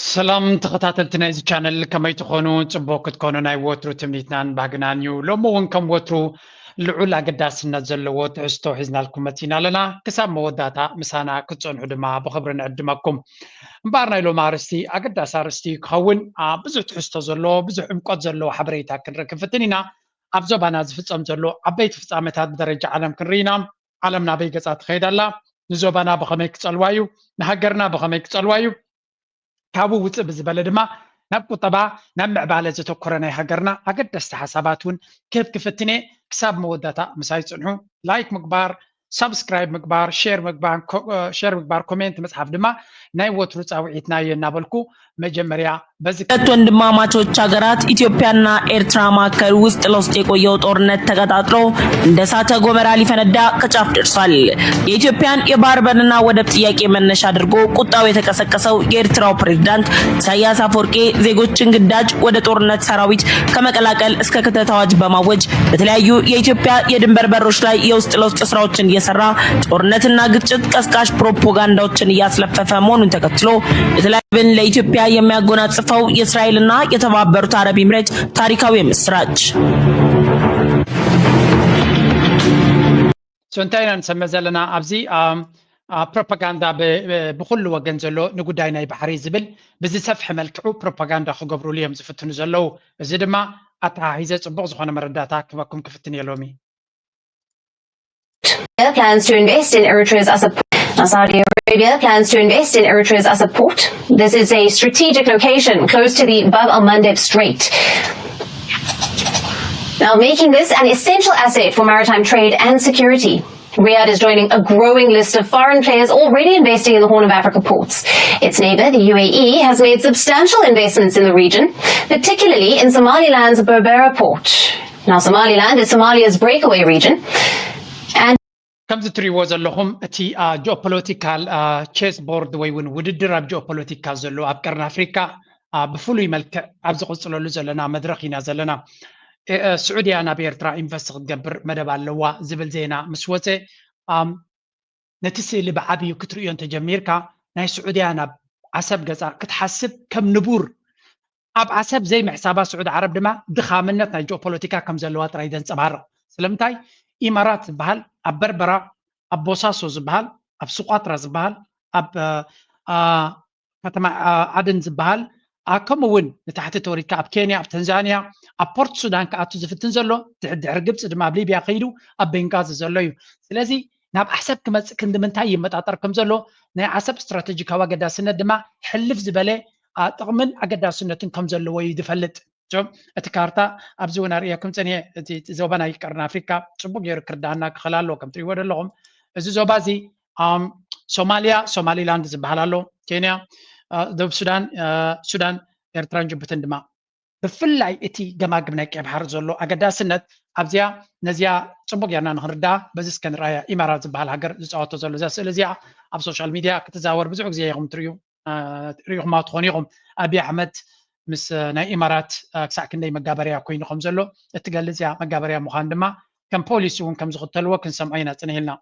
سلام تخطاتلتنا إذا channel كما يتخونون تبوك تكونون أي وترو تمنيتنان باقنانيو لما كم وترو العلا قداس نزل وت عستو حزنا لكم متينا لنا كسام موداتا مسانا كتسون عدما بخبرنا عدماكم مبارنا إلو مارستي أقداس أرستي كهون بزو تحستو زلو بزو عمقات زلو حبريتا كنركفتنينا أبزو باناز فتسام زلو عبيت فتسامتات بدرجة عالم كنرينا عالمنا بيقصات خيد الله نزوبانا بخميك تسالوايو نهجرنا بخميك تسالوايو ካብኡ ውፅእ ብዝበለ ድማ ናብ ቁጠባ ናብ ምዕባለ ዘተኮረ ናይ ሃገርና ኣገደስቲ ሓሳባት እውን ክፍትኔ ክሳብ መወዳእታ ምሳይ ፅንሑ ላይክ ምግባር ሰብስክራይብ ምግባር ሼር ምግባር ኮሜንት መጽሐፍ ድማ ናይ ወትሩ ጻውዒትና የናበልኩ መጀመሪያ በዚህ ሁለት ወንድማማቾች ሀገራት ኢትዮጵያና ኤርትራ መካከል ውስጥ ለውስጥ የቆየው ጦርነት ተቀጣጥሎ እንደ እሳተ ገሞራ ሊፈነዳ ከጫፍ ደርሷል። የኢትዮጵያን የባህር በርና ወደብ ጥያቄ መነሻ አድርጎ ቁጣው የተቀሰቀሰው የኤርትራው ፕሬዝዳንት ኢሳያስ አፈወርቂ ዜጎችን ግዳጅ ወደ ጦርነት ሰራዊት ከመቀላቀል እስከ ክተት አዋጅ በማወጅ በተለያዩ የኢትዮጵያ የድንበር በሮች ላይ የውስጥ ለውስጥ ስራዎችን እየሰራ ጦርነትና ግጭት ቀስቃሽ ፕሮፓጋንዳዎችን እያስለፈፈ መሆኑን ተከትሎ የተለያዩን ለኢትዮጵያ የሚያጎናጽፈው የእስራኤልና የተባበሩት አረብ ኤሚሬት ታሪካዊ ምስራች ሶንታይናን ሰመዘለና አብዚ ፕሮፓጋንዳ ብኩሉ ወገን ዘሎ ንጉዳይ ናይ ባሕሪ ዝብል ብዝሰፍሐ መልክዑ ፕሮፓጋንዳ ክገብሩ ልዮም ዝፍትኑ ዘለው እዚ ድማ ኣተሓሒዘ ጽቡቕ ዝኾነ መረዳእታ ክበኩም ክፍትን የሎሚ plans to invest in Eritrea's as a Saudi Arabia plans to invest in Eritrea's as a port. This is a strategic location close to the Bab al-Mandeb Strait. Now making this an essential asset for maritime trade and security. Riyadh is joining a growing list of foreign players already investing in the Horn of Africa ports. Its neighbour, the UAE, has made substantial investments in the region, particularly in Somaliland's Berbera port. Now Somaliland is Somalia's breakaway region. ከምዚ ትሪእዎ ዘለኹም እቲ ጂኦፖለቲካል ቼስ ቦርድ ወይ እውን ውድድር ኣብ ጂኦፖለቲካ ዘሎ ኣብ ቀርኒ ኣፍሪካ ብፍሉይ መልክዕ ኣብ ዝቕፅለሉ ዘለና መድረኽ ኢና ዘለና ስዑድያ ናብ ኤርትራ ኢንቨስት ክትገብር መደብ ኣለዋ ዝብል ዜና ምስ ወፀ ነቲ ስእሊ ብዓብዩ ክትርእዮ እንተጀሚርካ ናይ ስዑድያ ናብ ዓሰብ ገፃ ክትሓስብ ከም ንቡር ኣብ ዓሰብ ዘይምሕሳባ ስዑድ ዓረብ ድማ ድኻምነት ናይ ጂኦፖለቲካ ከም ዘለዋ ጥራይ ዘንፀባርቕ ስለምንታይ ኢማራት ዝበሃል ኣብ በርበራ ኣብ ቦሳሶ ዝበሃል ኣብ ስቋጥራ ዝበሃል ኣብ ከተማ ዓደን ዝበሃል ከምኡውን ንታሕቲ ተወሪድካ ኣብ ኬንያ ኣብ ታንዛንያ ኣብ ፖርት ሱዳን ከኣቱ ዝፍትን ዘሎ ድሕሪ ግብፂ ድማ ኣብ ሊብያ ከይዱ ኣብ ቤንጋዚ ዘሎ እዩ ስለዚ ናብ ዓሰብ ክመፅእ ክንዲ ምንታይ ይመጣጠር ከም ዘሎ ናይ ዓሰብ ስትራቴጂካዊ ኣገዳስነት ድማ ሕልፍ ዝበለ ጥቕምን ኣገዳስነትን ከም ዘለዎ እዩ ዝፈልጥ እቲ ካርታ ኣብዚ እውን ኣርእያኩም ፀኒሐ እቲ ዞባ ናይ ቀርኒ ኣፍሪካ ፅቡቅ ገይሩ ክርዳእና ክኽእል ኣለዎ ከም ትሪእዎ ዘለኹም እዚ ዞባ እዚ ሶማልያ ሶማሊላንድ ዝበሃል ኣሎ ኬንያ ደቡብ ሱዳን ኤርትራን ጅቡትን ድማ ብፍላይ እቲ ገማግብ ናይ ቀይ ባሕሪ ዘሎ ኣገዳስነት ኣብዚያ ነዚያ ፅቡቅ ጌርና ንክንርዳኣ በዚ እስከ ንርኣያ ኢማራት ዝበሃል ሃገር ዝፃወቶ ዘሎ እዛ ስእሊ እዚኣ ኣብ ሶሻል ሚድያ ክትዛወር ብዙሕ ግዜ ኢኹም ትሪኢኹማ ትኾኑ ኢኹም ኣብይ ኣሕመድ ምስ ናይ ኢማራት ክሳዕ ክንደይ መጋበርያ ኮይኑ ከም ዘሎ እትገልጽ እያ መጋበርያ ምዃን ድማ ከም ፖሊሲ እውን ከም ዝኽተልዎ ክንሰምዖ ኢና ፅኒሕልና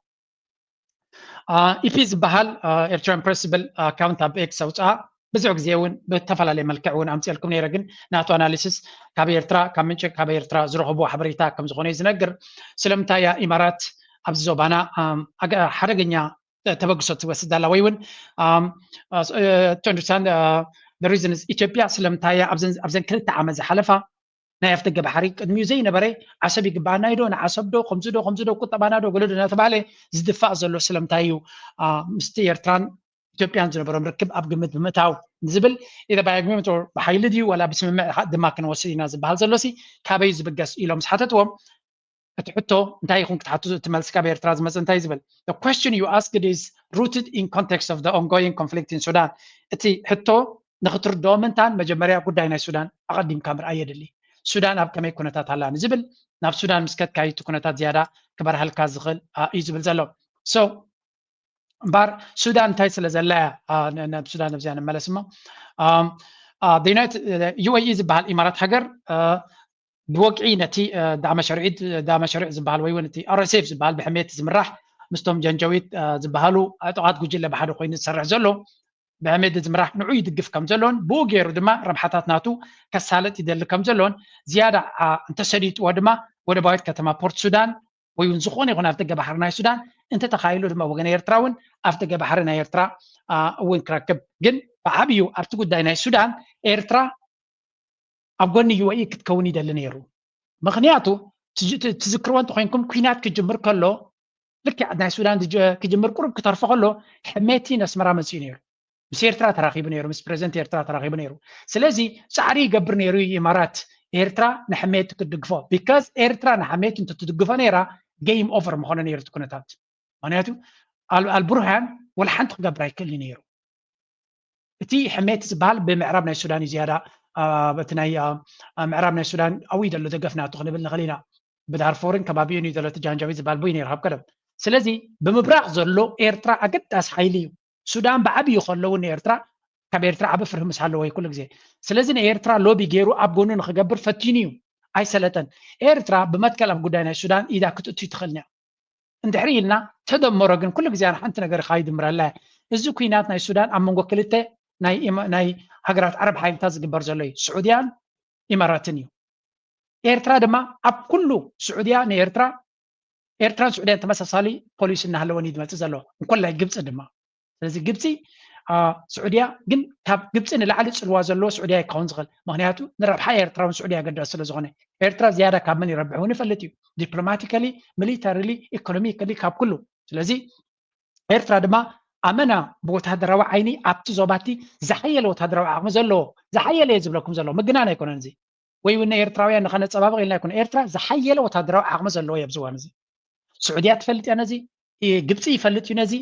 ኢፒ ዝበሃል ኤርትራን ፕሬስ ዝብል ኣካውንት ኣብ ኤክስ ኣውፅኣ ብዙሕ ግዜ እውን ብተፈላለየ መልክዕ እውን ኣምፂአልኩም ነይረ ግን ናቱ ኣናሊሲስ ካብ ኤርትራ ካብ ምንጭ ካብ ኤርትራ ዝረኽቦ ሓበሬታ ከም ዝኾነ እዩ ዝነግር ስለምንታይ እያ ኢማራት ኣብዚ ዞባና ሓደገኛ ተበግሶ ትወስድ ኣላ ወይ እውን to understand the reason is ኢትዮጵያ ስለምንታይ ኣብዘን ክልተ ዓመት ዝሓለፋ ናይ ኣፍደገ ባሕሪ ቅድሚኡ ዘይነበረ ዓሰብ ይግባአና ዶ ንዓሰብ ዶ ከምዚ ዶ ቁጠባና ዶ ገለ ዶ እናተባሃለ ዝድፋእ ዘሎ ስለምንታይ እዩ ምስቲ ኤርትራን ኢትዮጵያን ዝነበሮም ርክብ ኣብ ግምት ብምእታው ዝብል ኢዘ ባይ ኣግሪመንት ብሓይሊ ድዩ ወላ ብስምምዕ ድማ ክንወስድ ኢና ዝበሃል ዘሎሲ ካበይ ዝብገስ ኢሎም ዝሓተትዎም እቲ ሕቶ እንታይ ይኹን ክትሓቱ ትመልስ ካብ ኤርትራ ዝመፅእ እንታይ ዝብል the question you asked is rooted in context of the ongoing conflict in Sudan እቲ ሕቶ ንኽትርድኦ ምንታን መጀመርያ ጉዳይ ናይ ሱዳን ኣቐዲምካ ምርኣይ የድሊ ሱዳን ኣብ ከመይ ኩነታት ኣላ ንዝብል ናብ ሱዳን ምስ ከድካ እቲ ኩነታት ዝያዳ ክበርሃልካ ዝኽእል እዩ ዝብል ዘሎ ሶ እምበር ሱዳን እንታይ ስለ ዘላ ናብ ሱዳን ኣብዚያ ንመለስ እሞ ዩኤኢ ዝበሃል ኢማራት ሃገር ብወቅዒ ነቲ ዳመ ሸሪዕ ዝበሃል ወይ እውን እቲ RSF ዝበሃል ብሕሜት ዝምራሕ ምስቶም ጀንጀዊት ዝበሃሉ ዕጡቓት ጉጅለ ብሓደ ኮይኑ ዝሰርሕ ዘሎ بحميد زمراح نعوي يدقف كم زلون بوغيرو دما ربحاتات ناتو كسالت يدل كم زلون زيادة انت سديت ودما ودا بايت كتما بورت سودان وينزخون يكون افتقى بحرنا السودان انت تخيلوا دما وغنا يرتراون افتقى بحرنا يرترا وين كراكب جن بعبيو ارتقو داينا السودان يرترا ابغوني يوئي كتكوني دل نيرو مغنياتو تذكروا انتو خينكم كوينات كجمر كله لك عندنا السودان كجمر قرب كترفع له حميتي نسمرا مسينير مس ኤርትራ ተራኺቡ ነይሩ ምስ ፕሬዝደንት ኤርትራ ተራኺቡ ነይሩ ስለዚ ጻዕሪ ይገብር ነይሩ ኢማራት ኤርትራ ንሕሜት ክትድግፎ ቢካዝ ኤርትራ ንሕሜት እንትትድግፎ ነይራ ጌም ኦቨር መኾነ ነይሩ ኩነታት ምክንያቱ አልቡርሃን ወላ ሓንቲ ክገብር ኣይክእል ነይሩ እቲ ሕሜት ዝበሃል ብምዕራብ ናይ ሱዳን ዝያዳ በቲ ናይ ምዕራብ ናይ ሱዳን ኣውይ ደሎ ደገፍናቱ ክንብል ንኽእል ኢና ብዳርፎርን ከባቢኡን እዩ ዘሎ እቲ ጃንጃዊድ ዝበሃል ቦይ ነይሩ ኣብ ቀደም ስለዚ ብምብራቕ ዘሎ ኤርትራ ኣገዳሲ ሓይሊ እዩ ሱዳን بعبي يخلون إيرترا كبيرترا عبد فرهم مسحله ويكل جزء سلزنا إيرترا لوبي جيرو أبغونن خجبر فتينيو أي سلطان إيرترا بمتكلم قدامنا السودان إذا كنت تدخلنا ندحري لنا تدمر رجل كل جزء حنت نجار خايد مرلا الزكوينات ناي السودان أم وكلته ناي هجرات عرب حين تازق برجلي سعوديان إماراتنيو إيرترا دما أب كله سعوديان إيرترا سعوديان تمسك صالي بوليس النهلواني دم تزلوا وكل جبس دما ስለዚ ግብፂ سعوديا ግን ካብ ግብፂ ንላዕሊ ፅልዋ ዘለዎ سعوديا ይከውን ዝኽእል ምክንያቱ ንረብሓ ኤርትራውን سعوديا ገዳሲ ስለ ዝኾነ ኤርትራ ዝያዳ ካብ መን ይረብሕ እውን ይፈልጥ እዩ ዲፕሎማቲካሊ ሚሊታሪሊ ኢኮኖሚካሊ ካብ ኩሉ ስለዚ ኤርትራ ድማ ኣመና ብወታደራዊ ዓይኒ ኣብቲ ዞባቲ ዝሓየለ ወታደራዊ ዓቕሚ ዘለዎ ዝሓየለ እየ ዝብለኩም ዘሎ ምግናን ኣይኮነን እዚ ወይ እውን ኤርትራውያን ንኸነፀባብቕ ኢልና ኣይኮነ ኤርትራ ዝሓየለ ወታደራዊ ዓቕሚ ዘለዎ እየ ኣብዚ እዋን እዚ سعوديا ትፈልጥ እያ ነዚ ግብፂ ይፈልጥ እዩ ነዚ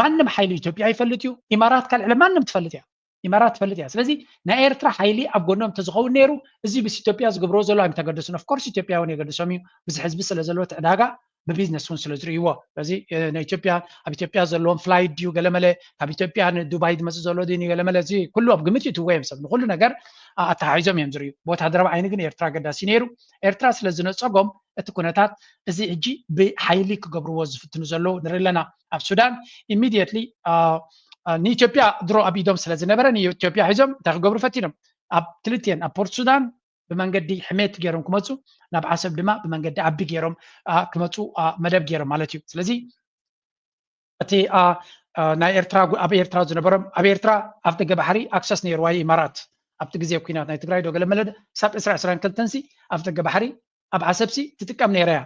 ማንም ሓይሊ ኢትዮጵያ ይፈልጥዩ ኢማራት ካልዕለ ማንም ትፈልጥያ ኢማራት ትፈልጥያ ስለዚ ናይ ኤርትራ ሓይሊ ኣብ ጎኖም ተዝኸውን ነይሩ እዚ ብስ ኢትዮጵያ ዝገብሮ ዘሎ ኣይም ተገደሱን ኦፍ ኮርስ ኢትዮጵያውን የገደሶም እዩ ብዚ ሕዝቢ ስለ ዘለዎ ትዕዳጋ ብቢዝነስ እውን ስለ ዝርእይዎ ስለዚ ናይ ኢትዮጵያ ኣብ ኢትዮጵያ ዘለዎም ፍላይት ድዩ ገለመለ ካብ ኢትዮጵያ ንዱባይ ዝመፅእ ዘሎ ድዩ ገለመለ እዚ ኩሉ ኣብ ግምት እዩ ትወዮም ሰብ ንኩሉ ነገር ኣተሓሒዞም እዮም ዝርእዩ ወታደራዊ ዓይኒ ግን ኤርትራ ገዳሲ ነይሩ ኤርትራ ስለ ዝነፀጎም እቲ ኩነታት እዚ ሕጂ ብሓይሊ ክገብርዎ ዝፍትኑ ዘለዉ ንርኢ ኣለና ኣብ ሱዳን ኢሚድየትሊ ንኢትዮጵያ ድሮ ኣብ ኢዶም ስለ ዝነበረ ንኢትዮጵያ ሒዞም እንታይ ክገብሩ ፈቲኖም ኣብ ክልቲአን ኣብ ፖርት ሱዳን ብመንገዲ ሕሜት ገይሮም ክመፁ ናብ ዓሰብ ድማ ብመንገዲ ዓቢ ገይሮም ክመፁ መደብ ገይሮም ማለት እዩ ስለዚ እቲ ናይ ኤርትራ ኣብ ኤርትራ ዝነበሮም ኣብ ኤርትራ ኣብ ደገ ባሕሪ ኣክሰስ ነይርዋ ኢማራት ኣብቲ ግዜ ኩናት ናይ ትግራይ ዶ ገለመለ ሳብ 2022 ኣብ ደገ ባሕሪ ኣብ ዓሰብሲ ትጥቀም ነይራ እያ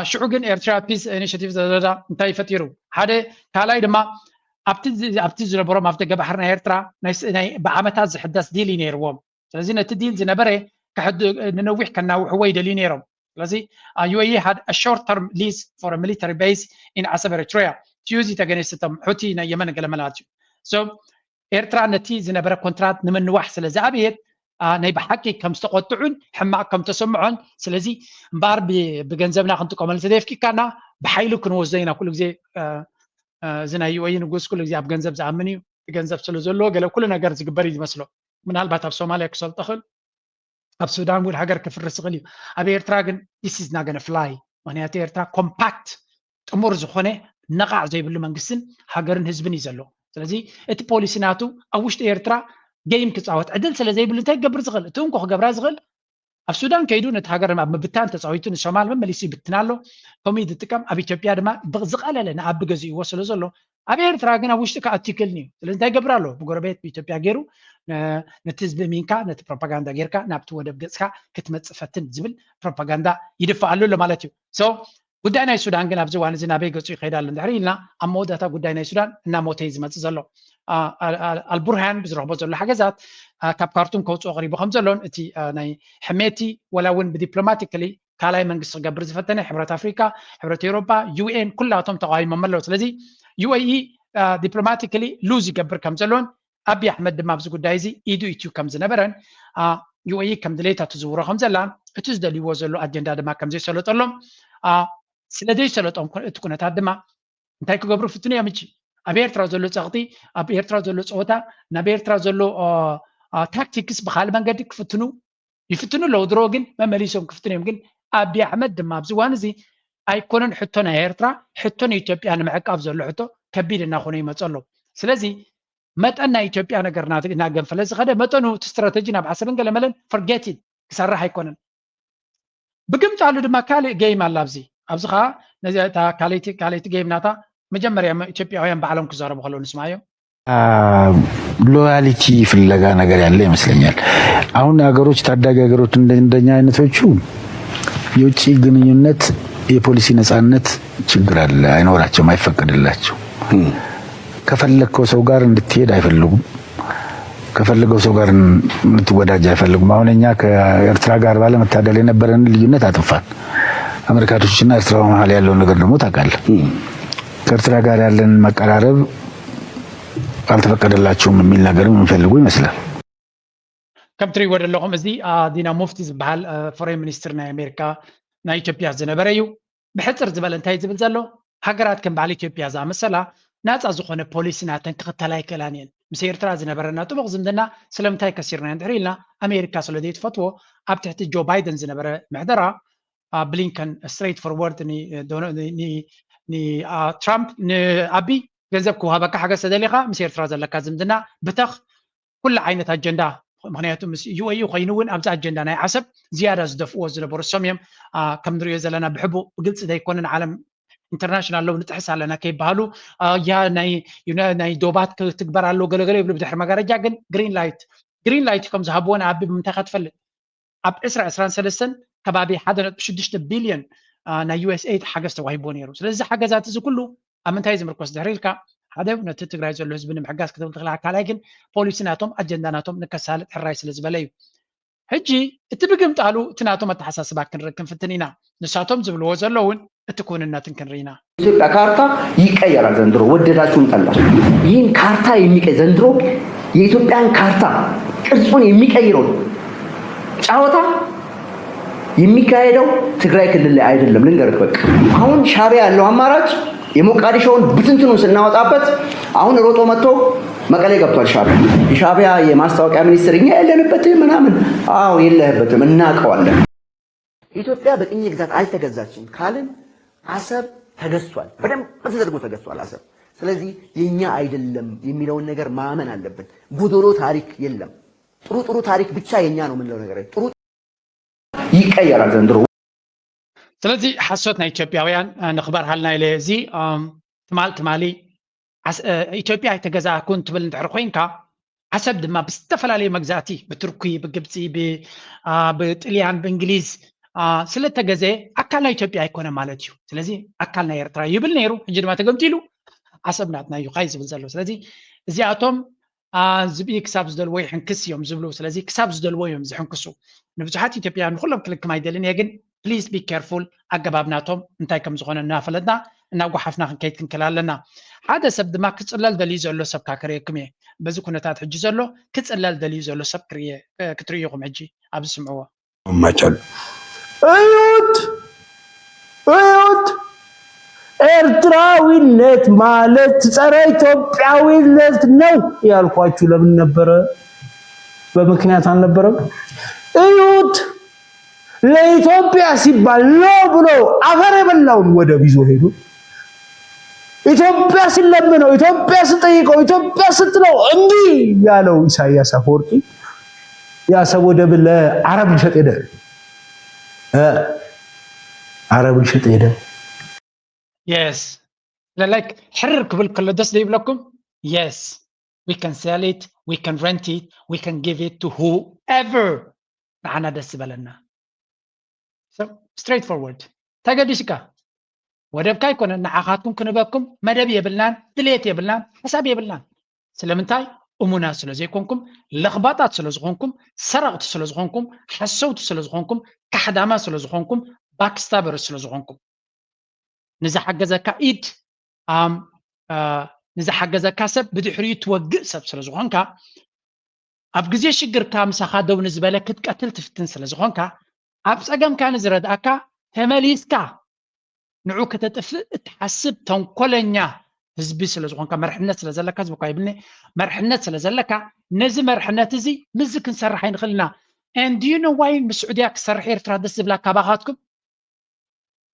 ሽዑ ግን ኤርትራ ፒስ ኢኒሽቲቭ ዘለዳ እንታይ ፈጢሩ ሓደ ካልኣይ ድማ ኣብቲ ዝነበሮም ኣብ ደገ ባሕሪ ናይ ኤርትራ ናይ ብዓመታት ዝሕደስ ዲል ነይርዎም ስለዚ ነቲ ዲል ዝነበረ ንነዊሕ ከናውሕዎ ይደልዩ ነይሮም ስለዚ UAE had a short term lease for a military base in Asab Eritrea ቲዩዚ ተገነስተም ሑቲ ናይ የመን ገለመላት እዩ so ኤርትራ ነቲ ዝነበረ ኮንትራት ንምንዋሕ ስለ ዝዓበየት ናይ ብሓቂ ከም ዝተቆጥዑን ሕማቅ ከም ተሰምዖን ስለዚ እምበር ብገንዘብና ክንጥቀመሉ ተደፍኪካና ብሓይሉ ክንወስዶ ኢና ኩሉ ግዜ እዚ ናይ UAE ንጉስ ኩሉ ግዜ ኣብ ገንዘብ ዝኣምን እዩ ገንዘብ ስለ ዘሎ ገለ ኩሉ ነገር ዝግበር እዩ ዝመስሎ ምናልባት ኣብ ሶማልያ ክሰልጥ ይኽእል ኣብ ሱዳን ውል ሃገር ክፍርስ ይኽእል እዩ ኣብ ኤርትራ ግን this is not going to fly ምክንያቱ ኤርትራ ኮምፓክት ጥሙር ዝኾነ ነቓዕ ዘይብሉ መንግስትን ሃገርን ህዝብን እዩ ዘሎ ስለዚ እቲ ፖሊሲ ናቱ ኣብ ውሽጢ ኤርትራ ጌም ክፃወት ዕድል ስለ ዘይብሉ እንታይ ክገብር ዝኽእል እቲ እንኳ ክገብራ ዝኽእል ኣብ ሱዳን ከይዱ ነቲ ሃገር ኣብ ምብታን ተፃዊቱ ንሶማል መመሊሱ ይብትና ኣሎ ከምኡ ዝጥቀም ኣብ ኢትዮጵያ ድማ ዝቐለለ ንኣቢ ገዚእዎ ስለ ዘሎ ኣብ ኤርትራ ግን ኣብ ውሽጢ ከኣቱ ይክእልኒ እዩ ስለዚ እንታይ ገብር ኣሎ ብጎረቤት ብኢትዮጵያ ገይሩ ነቲ ህዝቢ ሚንካ ነቲ ፕሮፓጋንዳ ጌርካ ናብቲ ወደብ ገፅካ ክትመፅእ ፈትን ዝብል ፕሮፓጋንዳ ይድፋኣሉ ኣሎ ማለት እዩ ሶ ጉዳይ ናይ ሱዳን ግን ኣብዚ እዋን እዚ ናበይ ገፁ ይኸይድ ኣሎ እንድሕሪ ኢልና ኣብ መወዳእታ ጉዳይ ናይ ሱዳን እናሞተ እዩ ዝመፅእ ዘሎ አልቡርሃን ብዝረኽቦ ዘሎ ሓገዛት ካብ ካርቱም ከውፅኦ ቀሪቡ ከም ዘሎን እቲ ናይ ሕሜቲ ወላ እውን ብዲፕሎማቲካሊ ካልኣይ መንግስቲ ክገብር ዝፈተነ ሕብረት ኣፍሪካ ሕብረት ኤውሮፓ UN ኩላቶም ተቃዊሞም ኣለዉ ስለዚ UAE ዲፕሎማቲካሊ ሉዝ ይገብር ከም ዘሎን ኣብይ ኣሕመድ ድማ ኣብዚ ጉዳይ እዚ ኢዱ ኢትዩ ከም ዝነበረን UAE ከም ድሌታ ትዝውሮ ከም ዘላ እቲ ዝደልይዎ ዘሎ ኣጀንዳ ድማ ከም ዘይሰለጠሎም ስለ ዘይሰለጦም እቲ ኩነታት ድማ እንታይ ክገብሩ ፍትኑ እዮም እጂ ኣብ ኤርትራ ዘሎ ፀቕጢ ኣብ ኤርትራ ዘሎ ፀወታ ናብ ኤርትራ ዘሎ ታክቲክስ ብካልእ መንገዲ ክፍትኑ ይፍትኑ ኣለዉ ድሮ ግን መመሊሶም ክፍትኑ እዮም ግን ኣብይ ኣሕመድ ድማ ኣብዚ እዋን እዚ ኣይኮነን ሕቶ ናይ ኤርትራ ሕቶ ንኢትዮጵያ ንምዕቃብ ዘሎ ሕቶ ከቢድ እናኾነ ይመፁ ኣለዉ ስለዚ متأنا إثيوبيا نجرنا ناجم فلز خده متأنو تستراتيجي نبع حسب إنجل ملن forget it كسرح يكونن بقمت على دم كالي جيم على لابزي أبزخا نزلت كاليتي جيم ناتا مجمر يا إثيوبيا ويا بعلم كزارة بخلون اسمعيو ሎያሊቲ ፍለጋ ነገር ያለ ይመስለኛል። አሁን ሀገሮች ታዳጊ ሀገሮች እንደኛ አይነቶቹ የውጭ ግንኙነት የፖሊሲ ነፃነት ችግር አለ፣ አይኖራቸውም፣ አይፈቀድላቸው። ከፈለከው ሰው ጋር እንድትሄድ አይፈልጉም፣ ከፈለገው ሰው ጋር እንድትወዳጅ አይፈልጉም። አሁን እኛ ከኤርትራ ጋር ባለመታደል የነበረን ልዩነት አጥፋን። አሜሪካኖችና ኤርትራ መሀል ያለው ነገር ደግሞ ታውቃለህ። ከኤርትራ ጋር ያለን መቀራረብ አልተፈቀደላቸውም የሚል ነገርም የሚፈልጉ ይመስላል። ከም ትሪእይዎ ዘለኹም እዚ ዲና ሙፍቲ ዝበሃል ፎሬን ሚኒስትር ናይ ኣሜሪካ ናይ ኢትዮጵያ ዝነበረ እዩ። ብሕፅር ዝበለ እንታይ ዝብል ዘሎ ሃገራት ከም በዓል ኢትዮጵያ ዝኣመሰላ ናፃ ዝኾነ ፖሊሲ ናተን ክኽተላ ኣይክእላን እየን። ምስ ኤርትራ ዝነበረና ጥቡቕ ዝምድና ስለምንታይ ከሲርና እንድሕር ኢልና ኣሜሪካ ስለ ዘይትፈትዎ ኣብ ትሕቲ ጆ ባይደን ዝነበረ ምሕደራ ብሊንከን ስትሬት ፎርወርድ ትራምፕ ንኣቢ ገንዘብ ክውሃበካ ሓገዝ ተደሊኻ ምስ ኤርትራ ዘለካ ዝምድና ብተኽ ኩሉ ዓይነት ኣጀንዳ ምክንያቱ ምስ ዩኤዩ ኮይኑ እውን ኣብዛ ኣጀንዳ ናይ ዓሰብ ዝያዳ ዝደፍእዎ ዝነበሩ እሶም እዮም። ከም ንሪኦ ዘለና ብሕቡእ ብግልፂ ዘይኮነን ዓለም ኢንተርናሽናል ለው ንጥሕስ ኣለና ከይበሃሉ ያ ናይ ዶባት ክትግበር ኣሎ ገለገለ ይብሉ ብድሕሪ መጋረጃ ግን ግሪን ላይት ከም ዝሃብዎ ንኣቢ ብምንታይ ካ ትፈልጥ ኣብ 2023 ከባቢ 1.6 ቢልዮን ናይ ዩኤስኤድ ሓገዝ ተዋሂብዎ ነይሩ። ስለዚ ሓገዛት እዚ ኩሉ ኣብ ምንታይ ዝምርኮስ ድሕሪ ኢልካ ሓደ ነቲ ትግራይ ዘሎ ህዝቢ ንምሕጋዝ ክትብል ትኽእል ካልኣይ ግን ፖሊሲ ናቶም ኣጀንዳ ናቶም ንከሳልጥ ሕራይ ስለ ዝበለ እዩ። ሕጂ እቲ ብግምጣሉ እቲ ናቶም ኣተሓሳስባ ክንርኢ ክንፍትን ኢና። ንሳቶም ዝብልዎ ዘሎ እውን እቲ ኩንነትን ክንርኢ ኢና። ኢትዮጵያ ካርታ ይቀየራል ዘንድሮ ወደዳችሁም ጠላችሁ። ይህን ካርታ ዘንድሮ የኢትዮጵያን ካርታ ቅርጹን የሚቀይረው ጫወታ የሚካሄደው ትግራይ ክልል ላይ አይደለም። ልንገርህ በቃ አሁን ሻዕቢያ ያለው አማራጭ የሞቃዲሾውን ብትንትኑ ስናወጣበት አሁን ሮጦ መጥቶ መቀሌ ገብቷል ሻዕቢያ። የሻዕቢያ የማስታወቂያ ሚኒስትር እኛ ያለንበት ምናምን አዎ የለህበትም እናውቀዋለን። ኢትዮጵያ በቅኝ ግዛት አልተገዛችም ካልን አሰብ ተገዝቷል፣ በደንብ ተደርጎ ተገዝቷል አሰብ። ስለዚህ የኛ አይደለም የሚለውን ነገር ማመን አለብን። ጎዶሎ ታሪክ የለም። ጥሩ ታሪክ ብቻ የኛ ነው የምንለው ነገር ጥሩ ይቀየራል ዘንድሮ። ስለዚህ ሓሶት ናይ ኢትዮጵያውያን ንኽበር ሃልና ኢለ እዚ ትማሊ ኢትዮጵያ ኣይተገዛእኩን ትብል እንድሕር ኮይንካ ዓሰብ ድማ ብዝተፈላለዩ መግዛእቲ ብቱርኪ፣ ብግብፂ፣ ብጥልያን፣ ብእንግሊዝ ስለተገዘ ኣካል ናይ ኢትዮጵያ ኣይኮነ ማለት እዩ። ስለዚ ኣካል ናይ ኤርትራ ይብል ነይሩ፣ ሕጂ ድማ ተገምቲሉ ዓሰብ ናትና እዩ ካ ዝብል ዘሎ። ስለዚ እዚኣቶም ዝብኢ ክሳብ ዝደልዎ ይሕንክስ እዮም ዝብሉ። ስለዚ ክሳብ ዝደልዎ እዮም ዝሕንክሱ። ንብዙሓት ኢትዮጵያውያን ንኩሎም ክልክም ኣይደልን እየ፣ ግን ፕሊዝ ቢ ኬርፉል ኣገባብናቶም እንታይ ከም ዝኾነ እናፈለጥና እናጓሓፍና ክንከይድ ክንክል ኣለና። ሓደ ሰብ ድማ ክፅለል ደልዩ ዘሎ ሰብ ካ ክርእየኩም እየ። በዚ ኩነታት ሕጂ ዘሎ ክፅለል ደልዩ ዘሎ ሰብ ክትርእይኹም ሕጂ ኣብዚ ስምዕዎ ማቻል እዩት ኤርትራዊነት ማለት ጸረ ኢትዮጵያዊነት ነው ያልኳችሁ ለምን ነበረ? በምክንያት አልነበረም። እዩት ለኢትዮጵያ ሲባል ነው ብሎ አፈር የበላውን ወደብ ይዞ ሄዱ። ኢትዮጵያ ሲለምነው፣ ኢትዮጵያ ስጠይቀው፣ ኢትዮጵያ ስትለው እንዲህ ያለው ኢሳያስ አፈወርቂ የአሰብ ወደብ ለአረብ ሊሸጥ ሄደ። አረብ ሊሸጥ ሄደ። Yes. Like حرر كبل كل دس ديب لكم. Yes. We can sell it. We can rent it. We can give it to whoever. معنا دس بلنا. So straightforward. تاجديشكا. ودبكا يكون نعاقاتكم كنباكم مدب يبلان دليت يبلان حساب يبلان. سلامنتاي أمونا سلزيكمكم لخبطات سلزغونكم سرقت سلزغونكم حسوت سلزغونكم كحداما سلزغونكم باكستابر سلزغونكم. نزح حجزك إيد نزح حجزك سب بدحري توجه سب سلزغونكا أبجزي شجر كام سخادو بالنسبة لك تقتل تفتن سلزغونكا أبسأجم كان زرد أكا تماليسكا نعوك تحسب تنقلنيا هزبي سلزغونكا مرحنة سلزلكا زبقا يبني مرحنة سلزلكا نزي مرحنة تزي مزك نسرحين خلنا. And do you know why مسعودية كسرحير تردس بلا كباغاتكم؟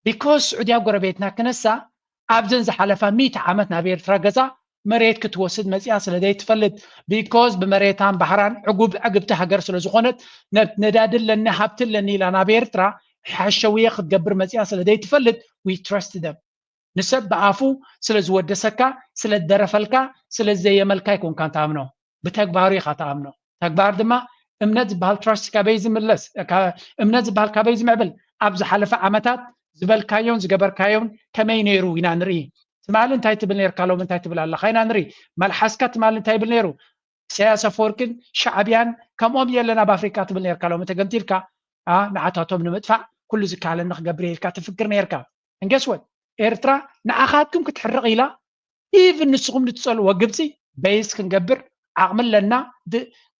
because سعودية قربيتنا كنسا أبزن زحلفا 100 عامتنا بإرترا غزا مريت كتوسد مسيا سلدي تفلت بيكوز بمريتان بحران عقب هاجر سلازخونت ندادل لنا هابتل لني لنا بيرترا حشويه خدقبر مسيا سلدي تفلت we trust them نسب بعفو سلازودسكا سلدرفلكا سلازي ملكا يكون كان تامنو بتكباري خاتامنو تكبار دما امنت بهال تراست كابيز ملس امنت بهال كابيز معبل ابز حلف عمتات زبل كايون زجبر كايون كمينيرو ينا نري تمال انتي تبل نير كالو انتي تبل الله خينا نري مال حسكا تمال انتي بل نيرو سياسة فوركن شعبيان كم أم يلنا بافريكا تبل نير كالو متقنتيلكا نعاتاتهم نمدفع كل زكالة نخ جبريلكا تفكر نيركا and guess what إيرترا نعاخاتكم كتحرق إلى even نسقم نتصل وقبسي بيس كنجبر عمل لنا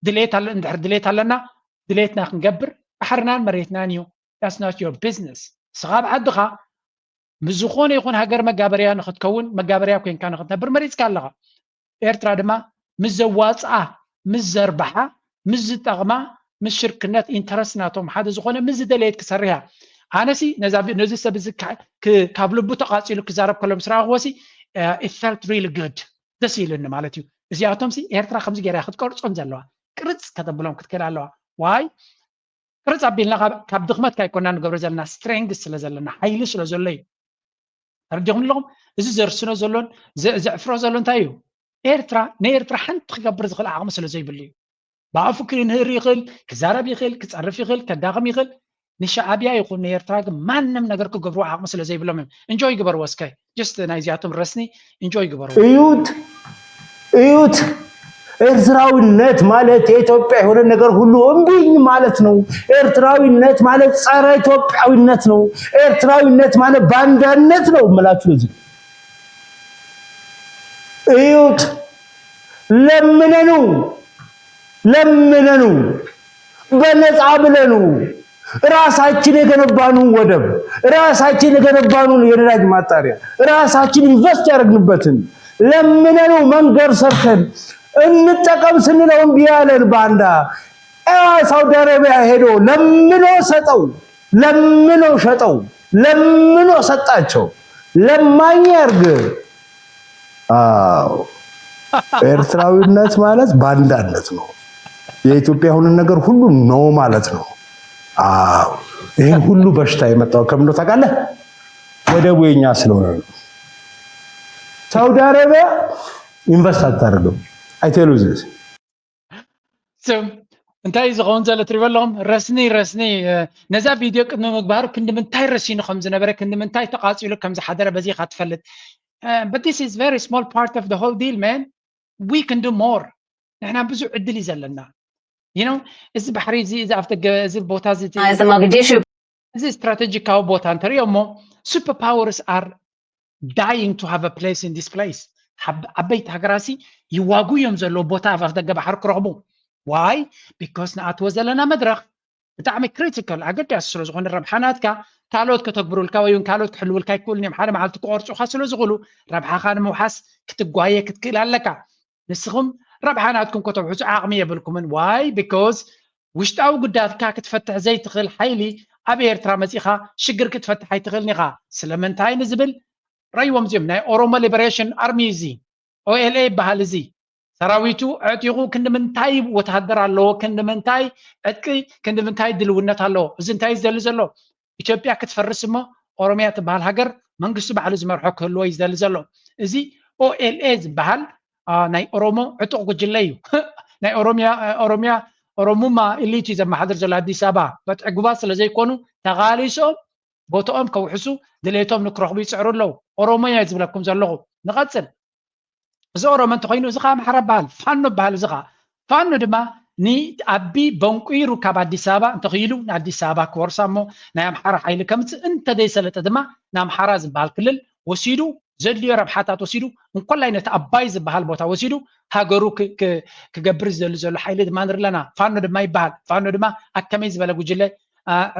دليت على ندحر دليت على دليتنا كنجبر أحرنان مريتنا نيو that's not your business صغاب عدخا مزخون يكون هاجر مجابريا نخد كون مجابريا كوين كان نخد نبر مريت كاللغا إيرترا دما مزواصعة مزربحة مزتغما مشركنات انترسناتهم حدا زخونه مزدليت كسريها أناسي نزي سبز كابلو بتقاصيلو كزارب كلهم سراغ وسي it felt really good دسيلن مالتيو زياتهم سي إيرترا خمس جرا ياخد قرص انزلوا قرص كتبلهم كتكلالوا واي قرص عبيلنا كاب دخمت كاي كنا نغبر زلنا strength سلازلنا حيل سلازلي رجعون لهم إذا زرسنا زلون زعفرو زلون تايو إيرترا نيرترا حنت خبر زغل عقم سلازي بلي بعفكر نهر يخل كزارب يخل كتصرف يخل كداغم يخل نشعبيا يقول نيرترا مانم نغر كغبرو عقم سلازي بلهم انجوي غبر وسكاي جست نايزياتهم رسني انجوي غبر ايوت ኤርትራዊነት ማለት የኢትዮጵያ የሆነ ነገር ሁሉ እምቢኝ ማለት ነው። ኤርትራዊነት ማለት ጸረ ኢትዮጵያዊነት ነው። ኤርትራዊነት ማለት ባንዳነት ነው ማለት ነው። እዩት ለምነኑ በነፃ ብለኑ ራሳችን የገነባኑ ወደብ ራሳችን የገነባኑ የነዳጅ ማጣሪያ ራሳችን ኢንቨስት ያደርግንበትን ለምነኑ መንገር ሰርተን እንጠቀም ስንለው እምቢ ያለን ባንዳ ሳውዲ አረቢያ ሄዶ ለምኖ ሸጠው ለምኖ ሰጣቸው ለማኝ ያርግ ኤርትራዊነት ማለት ባንዳነት ነው። የኢትዮጵያ የሆነ ነገር ሁሉ ነው ማለት ነው። ይሄ ሁሉ በሽታ የመጣው ከምንድን ነው ታውቃለህ? ወደቡ የኛ ስለሆነ ነው። ሳውዲ አረቢያ ኢንቨስት አታደርግም። I tell you this. So انتي زغون زل تريبلهم رسني نزا فيديو كنا مقبار كنا من تاي رسينو خمس نبرة كنا من تاي تقاصيلو كم زحدر بزي خاتفلت but this is very small part of the whole deal man we can do more احنا بزو عدل يزلنا you know إذا بحري زي إذا أفتق زي بوتاز زي strategic أو بوتان تريومو super powers are dying to have a place in this place عبيت هجراسي يواجو يوم زلوا بوتا فافدق بحر كرهبو why because نأتوز لنا مدرخ بتعمل critical عقد يسلو زغون الربحانات كالوت كتكبروا الكاويون كالوت كحلو الكاي كلني محل معل تقورش وخاسلو زغلو ربحا خان موحس كتقوايه كتكيل هلكا نسخم ربحاناتكم كتب حس عقمية بالكم why because وشتاو قدات كتفتح زي تخيل حيلي أبي إرترا مسيخا شجر كتفتح حي تخيل نغا سلمنتاي نزبل رايوم زيم ناي اوروما ليبريشن ارمي زي او ال اي بهالزي سراويتو اعطيو كندمنتاي وتهدر الله كندمنتاي اتقي كندمنتاي دلونت الله زنتاي زل زلو ኢትዮጵያ ክትፈርስሞ ኦሮሚያ ትባል ሃገር መንግስቱ ባዕሉ ዝመርሖ ክህልዎ ይዘል ዘሎ እዚ OLA ዝበሃል ናይ ኦሮሞ ዕጡቅ ጉጅለ እዩ ናይ ኦሮሙማ ኢሊቲ ዘመሓድር ዘሎ አዲስ አበባ በትዕጉባት ስለዘይኮኑ ተጋሊሶም ቦታኦም ከውሕሱ ድሌቶም ንክረኽቡ ይፅዕሩ ኣለዉ ኦሮሞያ ዝብለኩም ዘለኹ ንቐፅል እዚ ኦሮሞ እንተኮይኑ እዚ ከዓ ኣምሓራ በሃል ፋኖ በሃል እዚ ከዓ ፋኖ ድማ ንኣቢ በንቁሩ ካብ ኣዲስ ኣበባ እንተኽኢሉ ንኣዲስ ኣበባ ክወርሳ እሞ ናይ ኣምሓራ ሓይሊ ከምፅእ እንተዘይሰለጠ ድማ ንኣምሓራ ዝበሃል ክልል ወሲዱ ዘድልዮ ረብሓታት ወሲዱ እንኮላይ ነቲ ኣባይ ዝበሃል ቦታ ወሲዱ ሃገሩ ክገብር ዝደሊ ዘሎ ሓይሊ ድማ ንርኢ ኣለና ፋኖ ድማ ይበሃል ፋኖ ድማ ኣከመይ ዝበለ ጉጅለ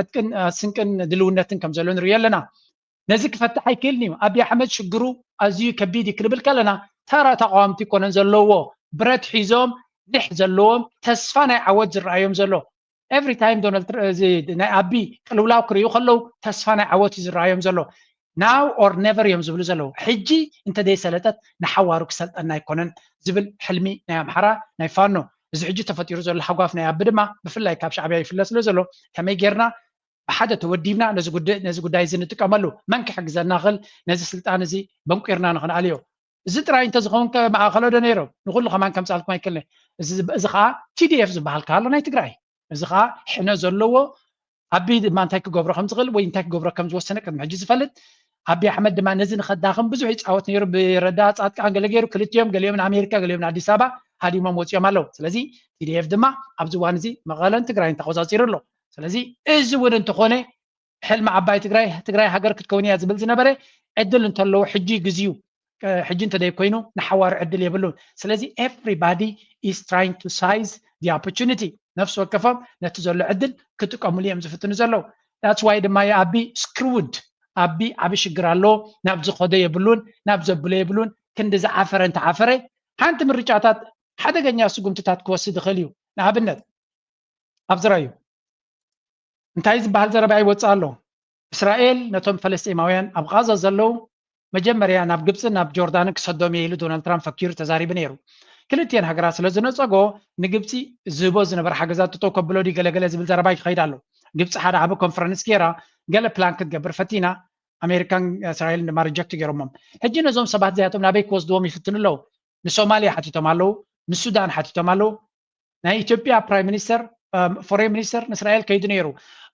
ዕጥቅን ስንቅን ድልውነትን ከም ዘሎ ንሪኦ ኣለና ነዚ ክፈትሕ ኣይክእልኒ እዩ ኣብዪ ኣሕመድ ሽግሩ ኣዝዩ ከቢድ ክብል ከለና ተራ ተቃዋምቲ ይኮነን ዘለዎ ብረት ሒዞም ልሕ ዘለዎም ተስፋ ናይ ዓወት ዝረኣዮም ዘሎ ኤቭሪ ታይም ዶናልድ ናይ ኣቢ ቅልውላው ክርዩ ከለዉ ተስፋ ናይ ዓወት እዩ ዝረኣዮም ዘሎ now or never يوم زبلو زلو حجي انت دي سلطت نحوارك سلطنا يكونن زبل حلمي ناي امحرا ناي فانو እዚ ሕጂ ተፈጢሩ ዘሎ ሓጓፍ ናይ ኣብ ድማ ብፍላይ ካብ ሻዕብያ ይፍለስ ዘሎ ከመይ ጌርና ብሓደ ተወዲብና ነዚ ጉዳይ እዚ ንጥቀመሉ መን ክሕግዘና ክእል ነዚ ስልጣን እዚ በንቁርና ንኽንኣልዮ እዚ ጥራይ እንተዝኸውን ማእኸሎ ዶ ነይሩ ንኩሉ ከማን ከምፃልኩም ኣይክእልን እዚ ከዓ TDF ዝበሃል ካሎ ናይ ትግራይ እዚ ከዓ ሕነ ዘለዎ ኣቢ ድማ እንታይ ክገብሮ ከም ዝኽእል ወይ እንታይ ክገብሮ ከም ዝወሰነ ቅድሚ ሕጂ ዝፈልጥ ኣቢ ኣሕመድ ድማ ነዚ ንኸዳኽም ብዙሕ ይፃወት ነይሩ ብረዳ ፃጥቃን ገለ ገይሩ ክልቲኦም ገሊኦም ንኣሜሪካ ገሊኦም ንኣዲስ ኣበባ ሃዲሞም ወፂኦም ኣለዉ ስለዚ TDF ድማ ኣብዚ እዋን እዚ መቐለን ትግራይን ተቆፃፂሩ ኣሎ ስለዚ እዚ እውን እንተኾነ ሕልሚ ዓባይ ትግራይ ሃገር ክትከውን እያ ዝብል ዝነበረ ዕድል እንተለዎ ሕጂ ግዝዩ ሕጂ እንተደይ ኮይኑ ንሓዋር ዕድል የብሉን ስለዚ everybody is trying to seize the opportunity ነፍሲ ወከፎም ነቲ ዘሎ ዕድል ክጥቀሙሉ እዮም ዝፍትኑ ዘለዉ that's why ድማ ኣቢ screwed ኣቢ ዓብ ሽግር ኣሎ ናብ ዝኸደ የብሉን ናብ ዘብሎ የብሉን ክንዲ ዝዓፈረ እንተዓፈረ ሓንቲ ምርጫታት ሓደገኛ ስጉምትታት ክወስድ ይኽእል እዩ ንኣብነት ኣብ ዝረአዩ እንታይ ዝበሃል ዘረባ ይወፅእ ኣሎ እስራኤል ነቶም ፈለስጢማውያን ኣብ ጋዛ ዘለው መጀመርያ ናብ ግብፅን ናብ ጆርዳንን ክሰዶም ኢሉ ዶናልድ ትራምፕ ፈኪሩ ተዛሪቡ ነይሩ ክልቲአን ሃገራት ስለ ዝነፀጎ ንግብፂ ዝህቦ ዝነበረ ሓገዛት ጥጦ ከብሎ ዲ ገለገለ ዝብል ዘረባ ይኸይድ ኣሎ ግብፂ ሓደ ዓብ ኮንፈረንስ ጌራ ገለ ፕላን ክትገብር ፈቲና ኣሜሪካን እስራኤልን ድማ ሪጀክት ገይሮሞም ሕጂ ነዞም ሰባት እዚኣቶም ናበይ ክወስድዎም ይፍትኑ ኣለዉ ንሶማልያ ሓቲቶም ኣለዉ ንሱዳን ሓቲቶም ኣለዉ ናይ ኢትዮጵያ ፕራይም ሚኒስተር ፎሬን ሚኒስተር ንእስራኤል ከይዱ ነይሩ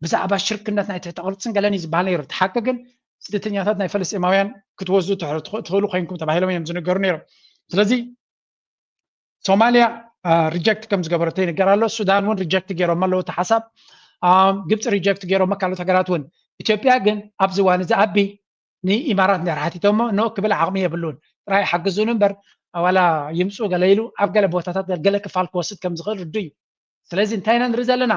ብዛዕባ ሽርክነት ናይ ትሕተ ቅርፅን ገለን እዩ ዝበሃል ነይሩ ተሓቂ ግን ስደተኛታት ናይ ፈለስጢማውያን ክትወስዱ ትኽእሉ ኮይንኩም ተባሂሎም እዮም ዝነገሩ ነይሮም ስለዚ ሶማልያ ሪጀክት ከም ዝገበረቶ ይነገር ኣሎ ሱዳን እውን ሪጀክት ገይሮም ኣለዉ እቲ ሓሳብ ግብፂ ሪጀክት ገይሮም ካልኦት ሃገራት እውን ኢትዮጵያ ግን ኣብዚ እዋን እዚ ኣቢ ንኢማራት ንሓቲቶሞ ኖ ክብል ዓቕሚ የብሉን ጥራይ ሓግዙን እምበር ዋላ ይምፁ ገለ ኢሉ ኣብ ገለ ቦታታት ገለ ክፋል ክወስድ ከም ዝኽእል ርዱ እዩ ስለዚ እንታይ ኢና ንርኢ ዘለና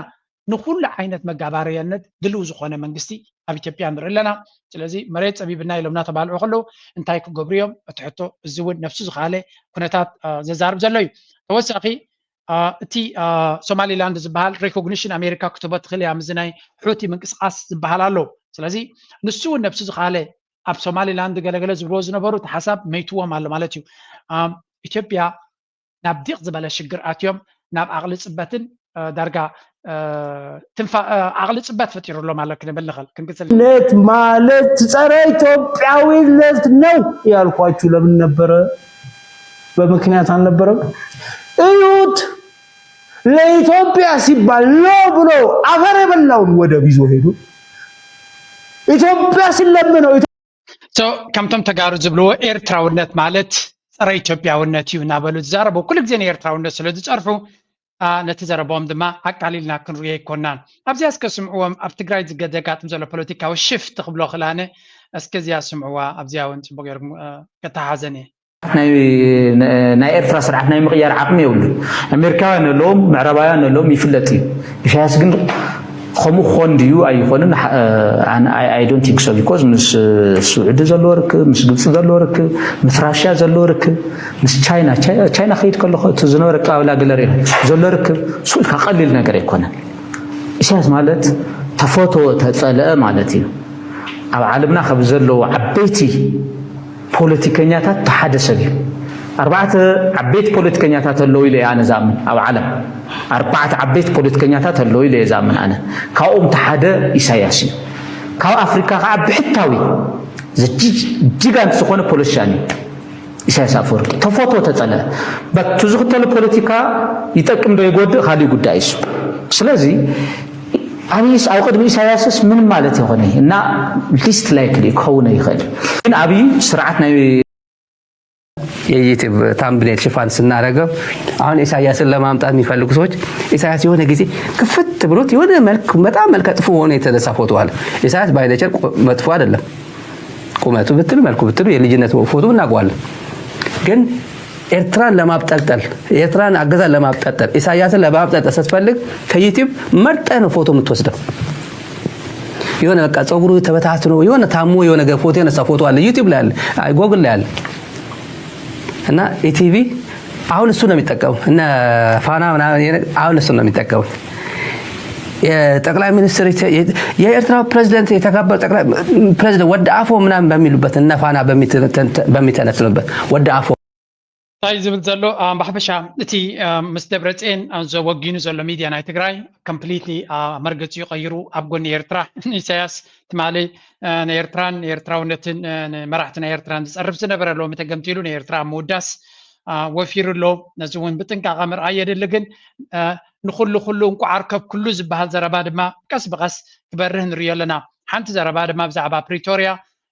ንኩሉ ዓይነት መጋባርያነት ድልው ዝኾነ መንግስቲ ኣብ ኢትዮጵያ ንርኢ ኣለና ስለዚ መሬት ፀቢብና ኢሎምና ተባልዑ ከለዉ እንታይ ክገብሩ እዮም እቲ ሕቶ እዚ እውን ነፍሱ ዝኸኣለ ኩነታት ዘዛርብ ዘሎ እዩ ተወሳኺ እቲ ሶማሊላንድ ዝበሃል ሬኮግኒሽን ኣሜሪካ ክትቦ ትኽእል እያ ምዚ ናይ ሑቲ ምንቅስቃስ ዝበሃል ኣሎ ስለዚ ንሱ እውን ነፍሱ ዝኸኣለ ኣብ ሶማሊላንድ ገለገለ ዝብልዎ ዝነበሩ እቲ ሓሳብ መይትዎም ኣሎ ማለት እዩ ኢትዮጵያ ናብ ዲቕ ዝበለ ሽግር ኣትዮም ናብ ዓቕሊ ፅበትን ዳርጋ ዓቕሊ ፅበት ፈጢሩሎም ኣሎ ክንብል ንኽእል ክንግፅልነት ማለት ፀረ ኢትዮጵያዊነት ነው ያልኳችሁ ለምን ነበረ በምክንያት አልነበረም እዩት ለኢትዮጵያ ሲባል ነው ብሎ አፈር የበላውን ወደብ ይዞ ሄዱ ኢትዮጵያ ሲለምነው ከምቶም ተጋሩ ዝብልዎ ኤርትራውነት ማለት ፀረ ኢትዮጵያውነት እዩ እናበሉ ዝዛረቡ ኩሉ ግዜ ንኤርትራውነት ስለ ዝፀርሑ ነቲ ዘረቦም ድማ ኣቃሊልና ክንሪኦ ይኮናን ኣብዚያ እስከ ስምዕዎም ኣብ ትግራይ ዘጋጥም ዘሎ ፖለቲካዊ ሽፍት ክብሎ ክላነ እስከዚያ ስምዕዋ ኣብዚያ እውን ፅቡቅ ጌርኩም ከተሓዘን ናይ ኤርትራ ስርዓት ናይ ምቕያር ዓቕሚ የብሉ ኣሜሪካውያን ኣለዎም ምዕራባውያን ኣለዎም ይፍለጥ እዩ ኢሳያስ ግን ከምኡ ክኾን ድዩ ኣይኮንን I don't think so because ምስ ስዑድ ዘለዎ ርክብ ምስ ግብፂ ዘለዎ ርክብ ምስ ራሽያ ዘለዎ ርክብ ምስ ቻይና ከይድ ከለኹ እቲ ዝነበረ ቀባብላ ገለሪ ዘሎ ርክብ ሱልካ ቀሊል ነገር ኣይኮነን ኢሳያስ ማለት ተፈቶ ተፀልአ ማለት እዩ ኣብ ዓለምና ካብ ዘለዎ ዓበይቲ ፖለቲከኛታት ተሓደ ሰብ እዩ أربعة عبيت بوليتيكيات اللو إلى أنا زامن أو علم أربعة عبيت بوليتيكيات اللو إلى زامن أنا كأم تحدى إسياسي كأو أفريقيا عب حتوي جيجان سخونة بوليشاني إسياس أفريقيا تفوتو تتلا بتزغط البوليتيكا يتكلم بيجود خالي قد عيش سلازي أبيس أو قد بإسياسس من مالتي هوني نا least likely كونه يخيل إن أبي سرعتنا የዩቲዩብ ታምብኔል ሽፋን ስናረገው አሁን ኢሳያስን ለማምጣት የሚፈልጉ ሰዎች ኢሳያስ የሆነ ጊዜ ክፍት ብሎት የሆነ መልክ በጣም መልከ ጥፎ ሆነ የተነሳ ፎቶ አለ ኢሳያስ ባይነቸር መጥፎ አይደለም ቁመቱ ብትል መልኩ ብትል የልጅነት ፎቶ እናውቀዋለን ግን ኤርትራን ለማብጠልጠል ኤርትራን አገዛን ለማብጠልጠል ኢሳያስን ለማብጠልጠል ስትፈልግ ከዩቲዩብ መርጠህ ነው ፎቶ የምትወስደው የሆነ በቃ ፀጉሩ ተበታትኖ የሆነ ታሞ የሆነ ፎቶ የነሳ ፎቶ አለ ዩቲዩብ ላይ አለ ጎግል ላይ አለ እና ኢቲቪ አሁን እሱ ነው የሚጠቀመው እና ፋና ምናምን አሁን እሱ ነው የሚጠቀመው ጠቅላይ ሚኒስትር የኤርትራ ፕሬዝዳንት የተከበረ ጠቅላይ ፕሬዝዳንት ወደ አፎ ምናምን በሚሉበት እነፋና በሚተነትኑበት ወደ አፎ ታይ ዝብል ዘሎ ባሕበሻ እቲ ምስ ደብረጽዮን ዘወጊኑ ዘሎ ሚድያ ናይ ትግራይ ኮምፕሊትሊ መርገፂ ይቀይሩ ኣብ ጎኒ ኤርትራ ኢሳያስ ትማሊ ንኤርትራን ኤርትራውነትን መራሕቲ ናይ ኤርትራን ዝፀርፍ ዝነበረ ሎ ተገምቲሉ ንኤርትራ ምውዳስ ወፊሩሎ ነዚ እውን ብጥንቃቐ ምርኣይ የድሊ ግን ንኩሉ እንቋዓር ከብ ኩሉ ዝበሃል ዘረባ ድማ ቀስ ብቀስ ክበርህ ንሪኦ ኣለና ሓንቲ ዘረባ ድማ ብዛዕባ ፕሪቶሪያ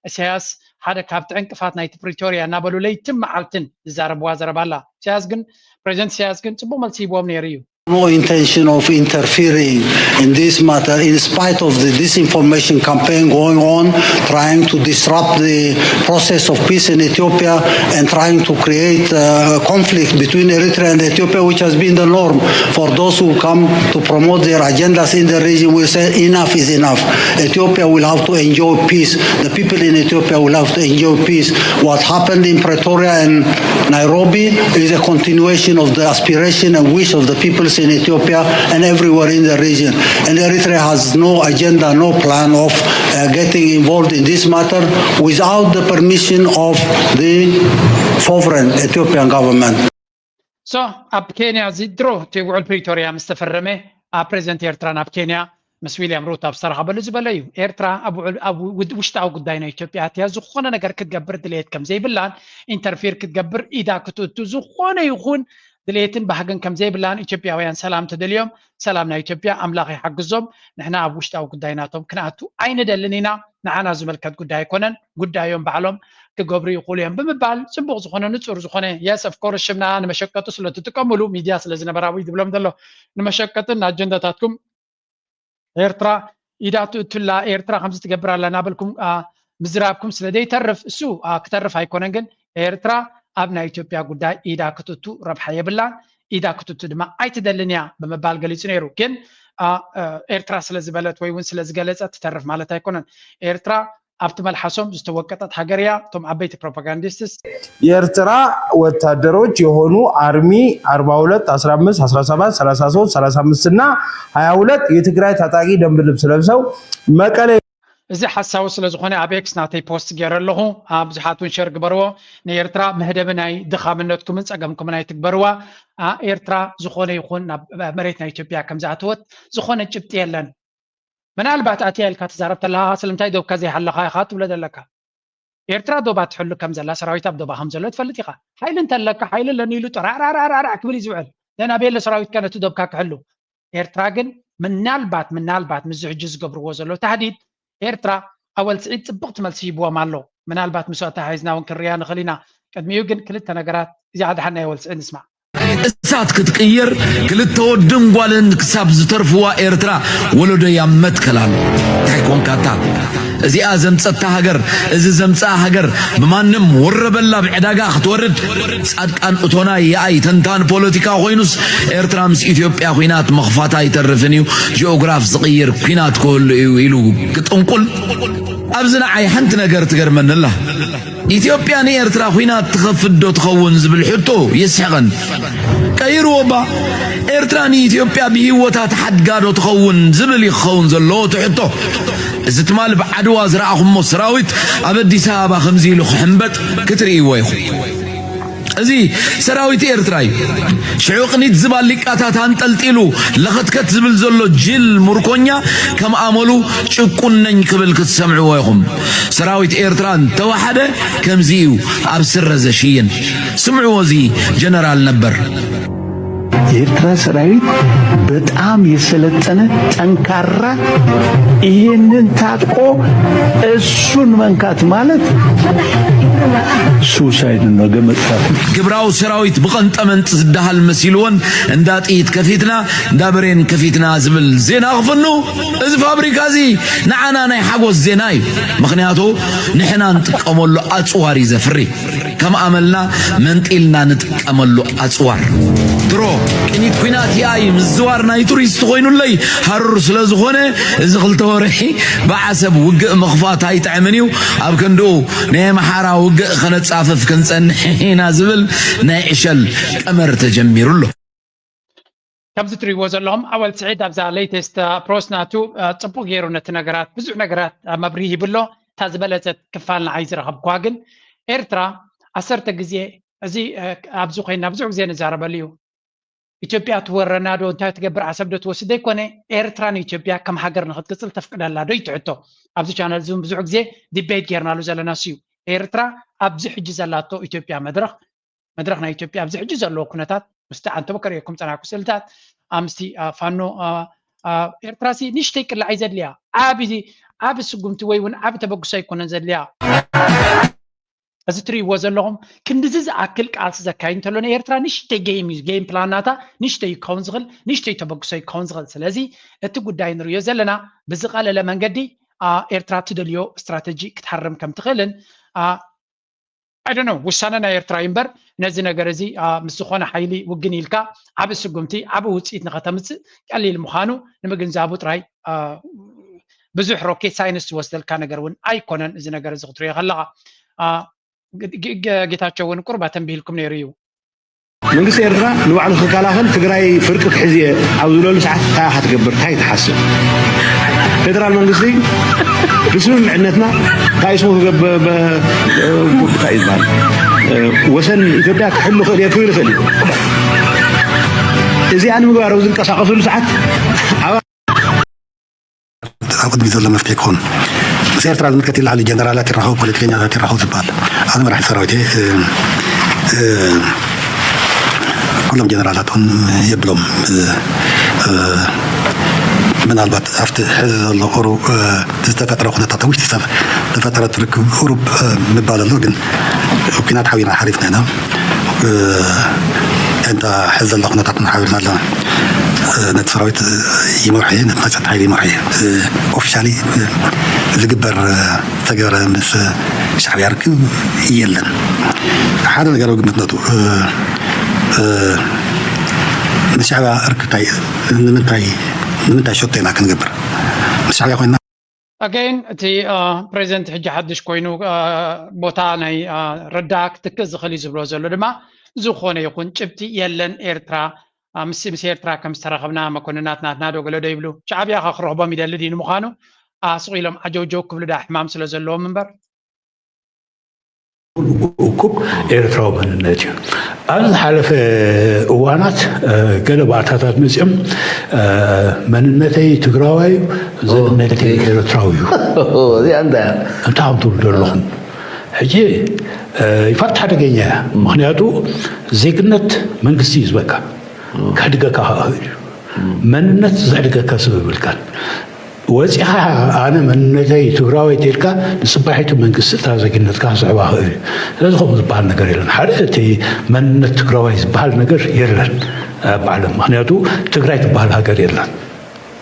ኢሳያስ ሓደ ካብ ዕንቅፋት ናይቲ ፕሪቶሪያ እናበሉ ለይትን መዓልትን ዝዛረብዋ ዘረባ ኣላ ኢሳያስ ግን ፕሬዚደንት ኢሳያስ ግን ፅቡቅ መልሲ ሂቦም ነይሩ እዩ No intention of interfering in this matter in spite of the disinformation campaign going on, trying to disrupt the process of peace in Ethiopia and trying to create conflict between Eritrea and Ethiopia, which has been the norm for those who come to promote their agendas in the region. We say enough is enough. Ethiopia will have to enjoy peace. The people in Ethiopia will have to enjoy peace. What happened in Pretoria and Nairobi is a continuation of the aspiration and wish of the people in Ethiopia and everywhere in the region. And Eritrea has no agenda, no plan of getting involved in this matter without the permission of the sovereign Ethiopian government. So, ab Kenya zidro tiwul Pretoria mustaframe president Eritrea ab Kenya ምስ ዊልያም ሩቶ ኣብ ሰራሓ በሉ ዝበለ እዩ ኤርትራ ኣብ ውሽጣዊ ጉዳይ ናይ ኢትዮጵያ እትያ ዝኾነ ነገር ክትገብር ድሌት ከም ዘይብላን ኢንተርፌር ክትገብር ኢዳ ክትእቱ ዝኾነ ይኹን ድሌትን ባህግን ከም ዘይብላን ኢትዮጵያውያን ሰላም ተደልዮም ሰላም ናይ ኢትዮጵያ ኣምላኽ ይሓግዞም ንሕና ኣብ ውሽጣዊ ጉዳይናቶም ክንኣቱ ኣይንደልን ኢና ንዓና ዝመልከት ጉዳይ ኣይኮነን ጉዳዮም ባዕሎም ክገብሩ ይኽእሉ እዮም ብምባል ፅቡቕ ዝኾነ ንፁር ዝኾነ የስ ኦፍ ኮርስ ሽምና ንመሸቀጡ ስለትጥቀምሉ ሚድያ ስለዝነበራዊ ዝብሎም ዘሎ ንመሸቀጥን ኣጀንዳታትኩም ኤርትራ ኢዳቱ እትላ ኤርትራ ከምዚ ትገብር ኣላ ናበልኩም ምዝራብኩም ስለደይ ተርፍ እሱ ክተርፍ ኣይኮነን ግን ኤርትራ ኣብ ናይ ኢትዮጵያ ጉዳይ ኢዳ ክትቱ ረብሓ የብላን ኢዳ ክትቱ ድማ ኣይትደልን እያ ብምባል ገሊፁ ነይሩ ግን ኤርትራ ስለዝበለት ወይ እውን ስለዝገለፀት ትተርፍ ማለት ኣይኮነን ኤርትራ ኣብቲ መልሓሶም ዝተወቀጠት ሀገር እያ እቶም ዓበይቲ ፕሮፓጋንዲስትስ የኤርትራ ወታደሮች የሆኑ አርሚ 42 15 17 33 35 እና 22 የትግራይ ታጣቂ ደንብ ልብስ ለብሰው መቀሌ እዚ ሓሳቡ ስለዝኾነ ኣብ ኤክስ ናተይ ፖስት ገይረ ኣለኹ ብዙሓት ውን ሸር ግበርዎ ንኤርትራ መህደብ ናይ ድኻምነትኩምን ፀገምኩምን ኣይትግበርዋ ኤርትራ ዝኾነ ይኹን ናብ መሬት ናይ ኢትዮጵያ ከም ዝኣተወት ዝኾነ ጭብጢ የለን ምናልባት ኣትያ ኢልካ ትዛረብ ተለኻ ስለምንታይ ዶብካ ዘይሓለኻ ኢኻ ትብለ ዘለካ ኤርትራ ዶባ ትሕሉ ከም ዘላ ሰራዊት ኣብ ዶባ ከም ዘሎ ትፈልጥ ኢኻ ሓይሊ እንተለካ ሓይሊ ለኒ ኢሉ ጠራራራራራዕ ክብል እዩ ዝውዕል ለናቤለ ሰራዊት ከ ነቲ ዶብካ ክሕሉ ኤርትራ ግን ምናልባት ምዝ ሕጂ ዝገብርዎ ዘሎ ተሃዲድ ኤርትራ ኣወል ስዒድ ፅብቕቲ መልሲ ሂብዎም ኣሎ ምናልባት ምስዋእታ ሓይዝና እውን ክንርያ ንኽእል ኢና ቅድሚኡ ግን ክልተ ነገራት እዚኣ ድሓና ኣወል ስዒድ ንስማዕ እሳት ክትቅየር ክልተ ወድን ጓልን ክሳብ ዝተርፍዋ ኤርትራ ወለዶ ያመትከላል ታይኮንካታ እዚኣ ዘምፀታ ሃገር እዚ ዘምፃ ሃገር ብማንም ወረበላ ብዕዳጋ ክትወርድ ጻድቃን እቶና የኣይ ተንታን ፖለቲካ ኮይኑስ ኤርትራ ምስ ኢትዮጵያ ኩናት መኽፋታ ይተርፍን እዩ ጂኦግራፍ ዝቕይር ኩናት ክህሉ እዩ ኢሉ ክጥንቁል ኣብዝና ዓይ ሓንቲ ነገር ትገርመንላ ኢትዮጵያ ንኤርትራ ኩናት ትኸፍዶ ትኸውን ዝብል ሕቶ የስሕቐን ቀይርዎባ ኤርትራ ንኢትዮጵያ ብሂወታት ሓድጋዶ ትኸውን ዝብል ይኸውን ዘለዎ ትሕቶ እዚ ትማል ብዓድዋ ዝረኣኹሞ ሰራዊት ኣብ ኣዲስ ኣበባ ከምዚ ኢሉ ክሕንበጥ ክትርእይዎ ኢኹም እዚ ሰራዊት ኤርትራ እዩ ሽዑ ቅኒት ዝባሊቃታት አንጠልጢሉ ለኸትከት ዝብል ዘሎ ጅል ሙርኮኛ ከም ኣመሉ ጭቁን ነኝ ክብል ክትሰምዕዎ ኢኹም ሰራዊት ኤርትራ ተዋሓደ ከምዚ እዩ ኣብ ስረ ዘሽይን ስምዕዎ እዚ ጀነራል ነበር የኤርትራ ሰራዊት በጣም የሰለጠነ ጠንካራ ይሄንን ታጥቆ እሱን መንካት ማለት ሱሳይድ ነው ገመጣት ግብራው ሰራዊት ብቀንጠመንጥ ዝዳሃል መሲልዎን እንዳጥይት ከፊትና እንዳብሬን ከፊትና ዝብል ዜና አኽፍኑ እዚ ፋብሪካ እዚ ንዓና ናይ ሓጎስ ዜና እዩ ምክንያቱ ንሕና ንጥቀመሉ ኣጽዋር ይዘፍሪ ከም ኣመልና መንጢልና ንጥቀመሉ ኣጽዋር ድሮ ቅኒት ኩናት ያይ ምዝዋር ናይ ቱሪስት ኮይኑለይ ሃሩር ስለዝኾነ እዚ ክልተ ወርሒ ብዓሰብ ውግእ መኽፋት ኣይጥዕምን እዩ ኣብ ክንድኡ ናይ መሓራ ውግእ ከነፃፈፍ ክንፀንሕ ኢና ዝብል ናይ ዕሸል ቀመር ተጀሚሩሎ كابز تريبو زلهم أول سعيد أبزع ليتست بروسناتو تبو غيرو نتنقرات بزو نقرات مبريه بلو تازبلت كفالنا عايز رغب كواغن إرترا أسرت جزية أزي أبزو خينا بزو جزية نزارب ليو إثيوبيا تورنا دو انتا تقبر عصب دو توسدي كونه إرتران إثيوبيا كم حقر نخد قصل تفقد الله دو يتعطو أبزو channel زوم بزو جزية ديبيت جيرنا لو زلنا سيو إرترا أبزو حجز اللاتو إثيوبيا مدرخنا إثيوبيا أبزو حجز اللو كنتات مستعان تبكر يكم تناكو سلتات أمستي فانو إرتراسي نشتيك اللي عايزة ليها عابي سقمت ويون عابي تبقى يكون نزل ليها أزتري وزن لهم كندزز أكل كالس زكاين تلون إرترا نشتي جيم بلاناتا نشتي كونزغل نشتي تبقى كونزغل سلازي تقول داين ريو زلنا بزغال لمن قدي إرترا تدليو استراتيجي كتحرم كم تغلن I don't know وسانا إرترا ينبر نزنا جرزي مسخونة حيلي وجنيلكا عبس سقمتي عبو وتسيت نختمت قال لي المخانو نمجن زابوت راي بزح روكيت ساينس وصل كان جرون أيقونن زنا جرز غطري غلقة جيتاتشون قربة تنبيه لكم نيريو من قصة إرترا نوعنا خلقالاخن تقرأي فرق حزية عاوزولو ساعات تاها تقبر هاي تحسن فدرال من قصدي بسم معناتنا قايسمو قايس بال وسن إثيوبيا كحلو خلي كبير خلي إذا أنا مقارو زين كساقصو ساعات أود بيزول لما فتيكون بس إرترا المتكتل على الجنرالات الرهو بوليتيكينيات الرهو زبال هذا ما راح يسرويته كلهم جنرالاتهم يبلهم من البات أفت حزب الله أوروب تستفتر أخذ تطويش تفتر تركب أوروب مبال اللوجن وكنا تحاولنا حريفنا هنا أنت حزب الله أخذ تطويش حاولنا لا نتفرويت يموحي نتنسى حيلي يموحي أوفيشالي اللي قبر تجار مس شعب يركب يلن هذا اللي قالوا قمتنا الشعب أركتاي نمتاي شوتينا كنقبر الشعب يقولنا again تي بريزنت حج حدش كوينو بوتاني رداك تكز خلي زبلو زلو دما زخونه يكون جبتي يلن إرترا مس إرترا كم استرخبنا ما كنا ناتنا دو قالوا ديبلو شعب يا أخ رهبا ميدل دين مخانو سقيلهم أجوجو قبل ده حمام سلا زلو منبر وكوب إرترا من الناتج أنا حلف وانات قالوا بعثات مسيم من النتي تقراوي زين النتي إرتراوي زي عندها أنت عم تقول لهم حجي يفتح دقيقة مخنياتو زيكنت من قسيز بكا كهدقة كهاهر من النت زهدقة كسبب الكان وزيها أنا من نتي تقراوي تلك نصبحت من قصة هذا كنت كاسعبها لازم خمس بعض نجار يلن حرتي من تقراوي بعض نجار يلن بعلم معناته تقرأت بعض هجر يلن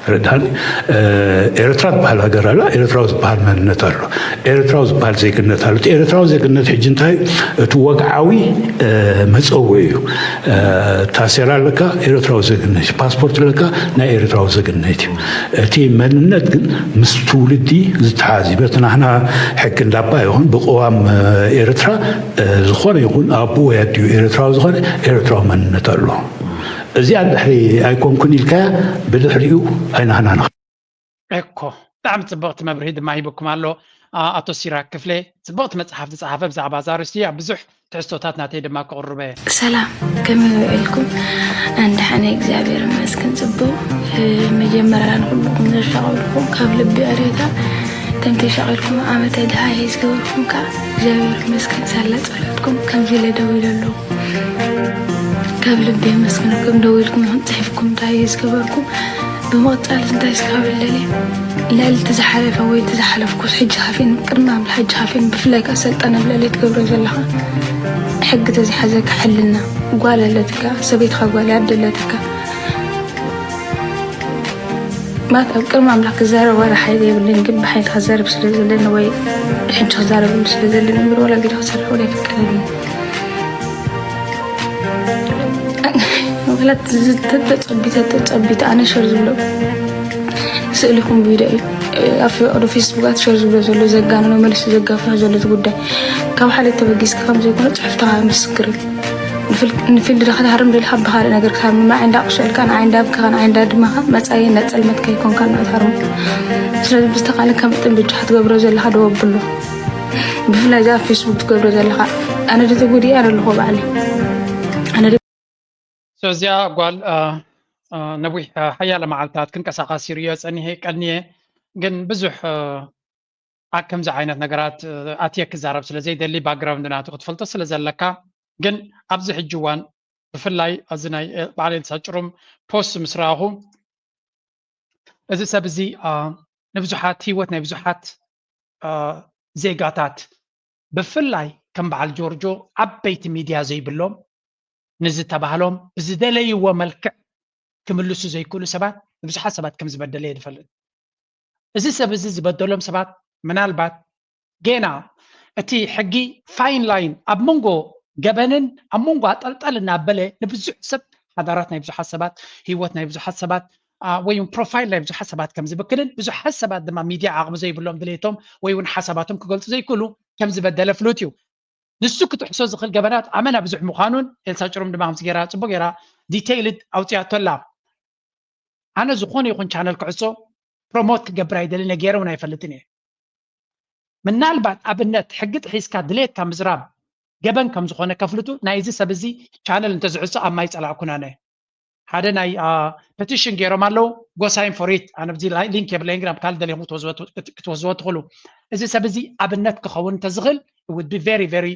ردان إرتراز بعض هجر لا إرتراز بعض من نتر إرتراز بعض زي كنا ثالث إرتراز زي كنا حجنتاي توقعوي مسؤولي تأثير لك إرتراز زي كنا باسبورت لك نا إرتراز زي كنا تي من نت مستولدي زتحازي بس نحنا حكن لبا يهون بقوام إرترا زخون يكون أبو يديو إرتراز زخون إرتراز من نترلو زي عند حري أيكون كوني الكا بدحريو أين هنا إكو دعم تبغت مبرهد ما يبكم على أتو سيرا كفلي تبغت متصحف بزع بازار السيا بزح تحسوتاتنا تيد ما قربه سلام كما لكم عند حنا إكزابير مسكن تبو مجمرا كلكم نشغلكم قبل بأريدا تمتي شغلكم عامة دهاي يزقولكم كإكزابير مسكن سالت ولدكم كم زي لدويل له قبل بيه مسكنكم دويلكم هنتحفكم دهاي يزقولكم بمقطع لنتايس قبل الليل لا تزحلف أو تزحلف كوس حج خافين كرنا من حج خافين بفلاك أسلت أنا بلا ليت قبل زلها حق تزي حزك حلنا قال لتك سبيت خقال عبد لتك ما تذكر ما عملك زارة ولا حيدي باللي نجيب حيد خزار بسلة زلنا وي حج خزار بسلة زلنا نمر ولا قد خزار ولا فكرني ولا تتصبيت أنا شرز بلو سألكم بيداي في فيسبوك شرز بلو زلو زقانا وملس زقا فهزلت قدا كم حالة تبقيس كم زي كنت حفتها مسكري نفيل دخل هرم للحب خال نقدر كان ما عندك شيء كان عندك كان عندك دماغ ما تأيي نتسلم كي يكون كان هرم سلام بستقال كم تنبج حد قبل زي اللي هذا وبله بفلا جا فيسبوك قبل زي اللي أنا جت أقولي أنا اللي هو بعلي أنا سوزيا قال نبوي حيا لما عالتات كن كساقا سيريوس أني هيك أني جن بزح أكم زعينة نجارات أتيك زارب سلزي دلي باكجراوند ناتو تفلت سلزلكا جن أبزح الجوان بفلاي أزناي بعدين سأجرم بوست مسراهو إذا سبزي نبزحات هيوت نبزحات زيجاتات بفلاي كم بعل جورجو عبيت ميديا زي بلوم نزل تبعلهم بزدلي وملك كملسو زي كل سبات نبزحات سبات كم زبدلي يدفلت إذا سبزي زبدلهم سبات منالبات جينا أتي حقي فاين لاين أبمونجو جبنن أبمونجو أطلنا بله نبزح سب حضاراتنا يبزح حسابات هيوتنا يبزح حسابات ويون بروفايل لا يبزح حسابات كم زبكنن بزح حسابات دم ميديا عقب زي بلوم دليتهم ويون حساباتهم كقولت زي كله كم زبدل فلوتيو نسوك تحسوا زخل جبنات عمنا بزح مقانون الساجرهم دم مزجرات سبقرا ديتيلد أو تياتلا أنا زخوني يكون channel كعسو بروموت كجبراي دلنا جيرونا يفلتني من نالبات أبنت حقت حيسكا دليت كم زراب جبن كم زخونة كفلتو نايزي سبزي channel انت زعسو أما يسأل عكونانه هذا ناي petition جيرو مالو go sign for it أنا بدي لينك بالإنجرام قال دليل مو توزوت غلو إذا سبزي أبنت كخون تزغل it would be very very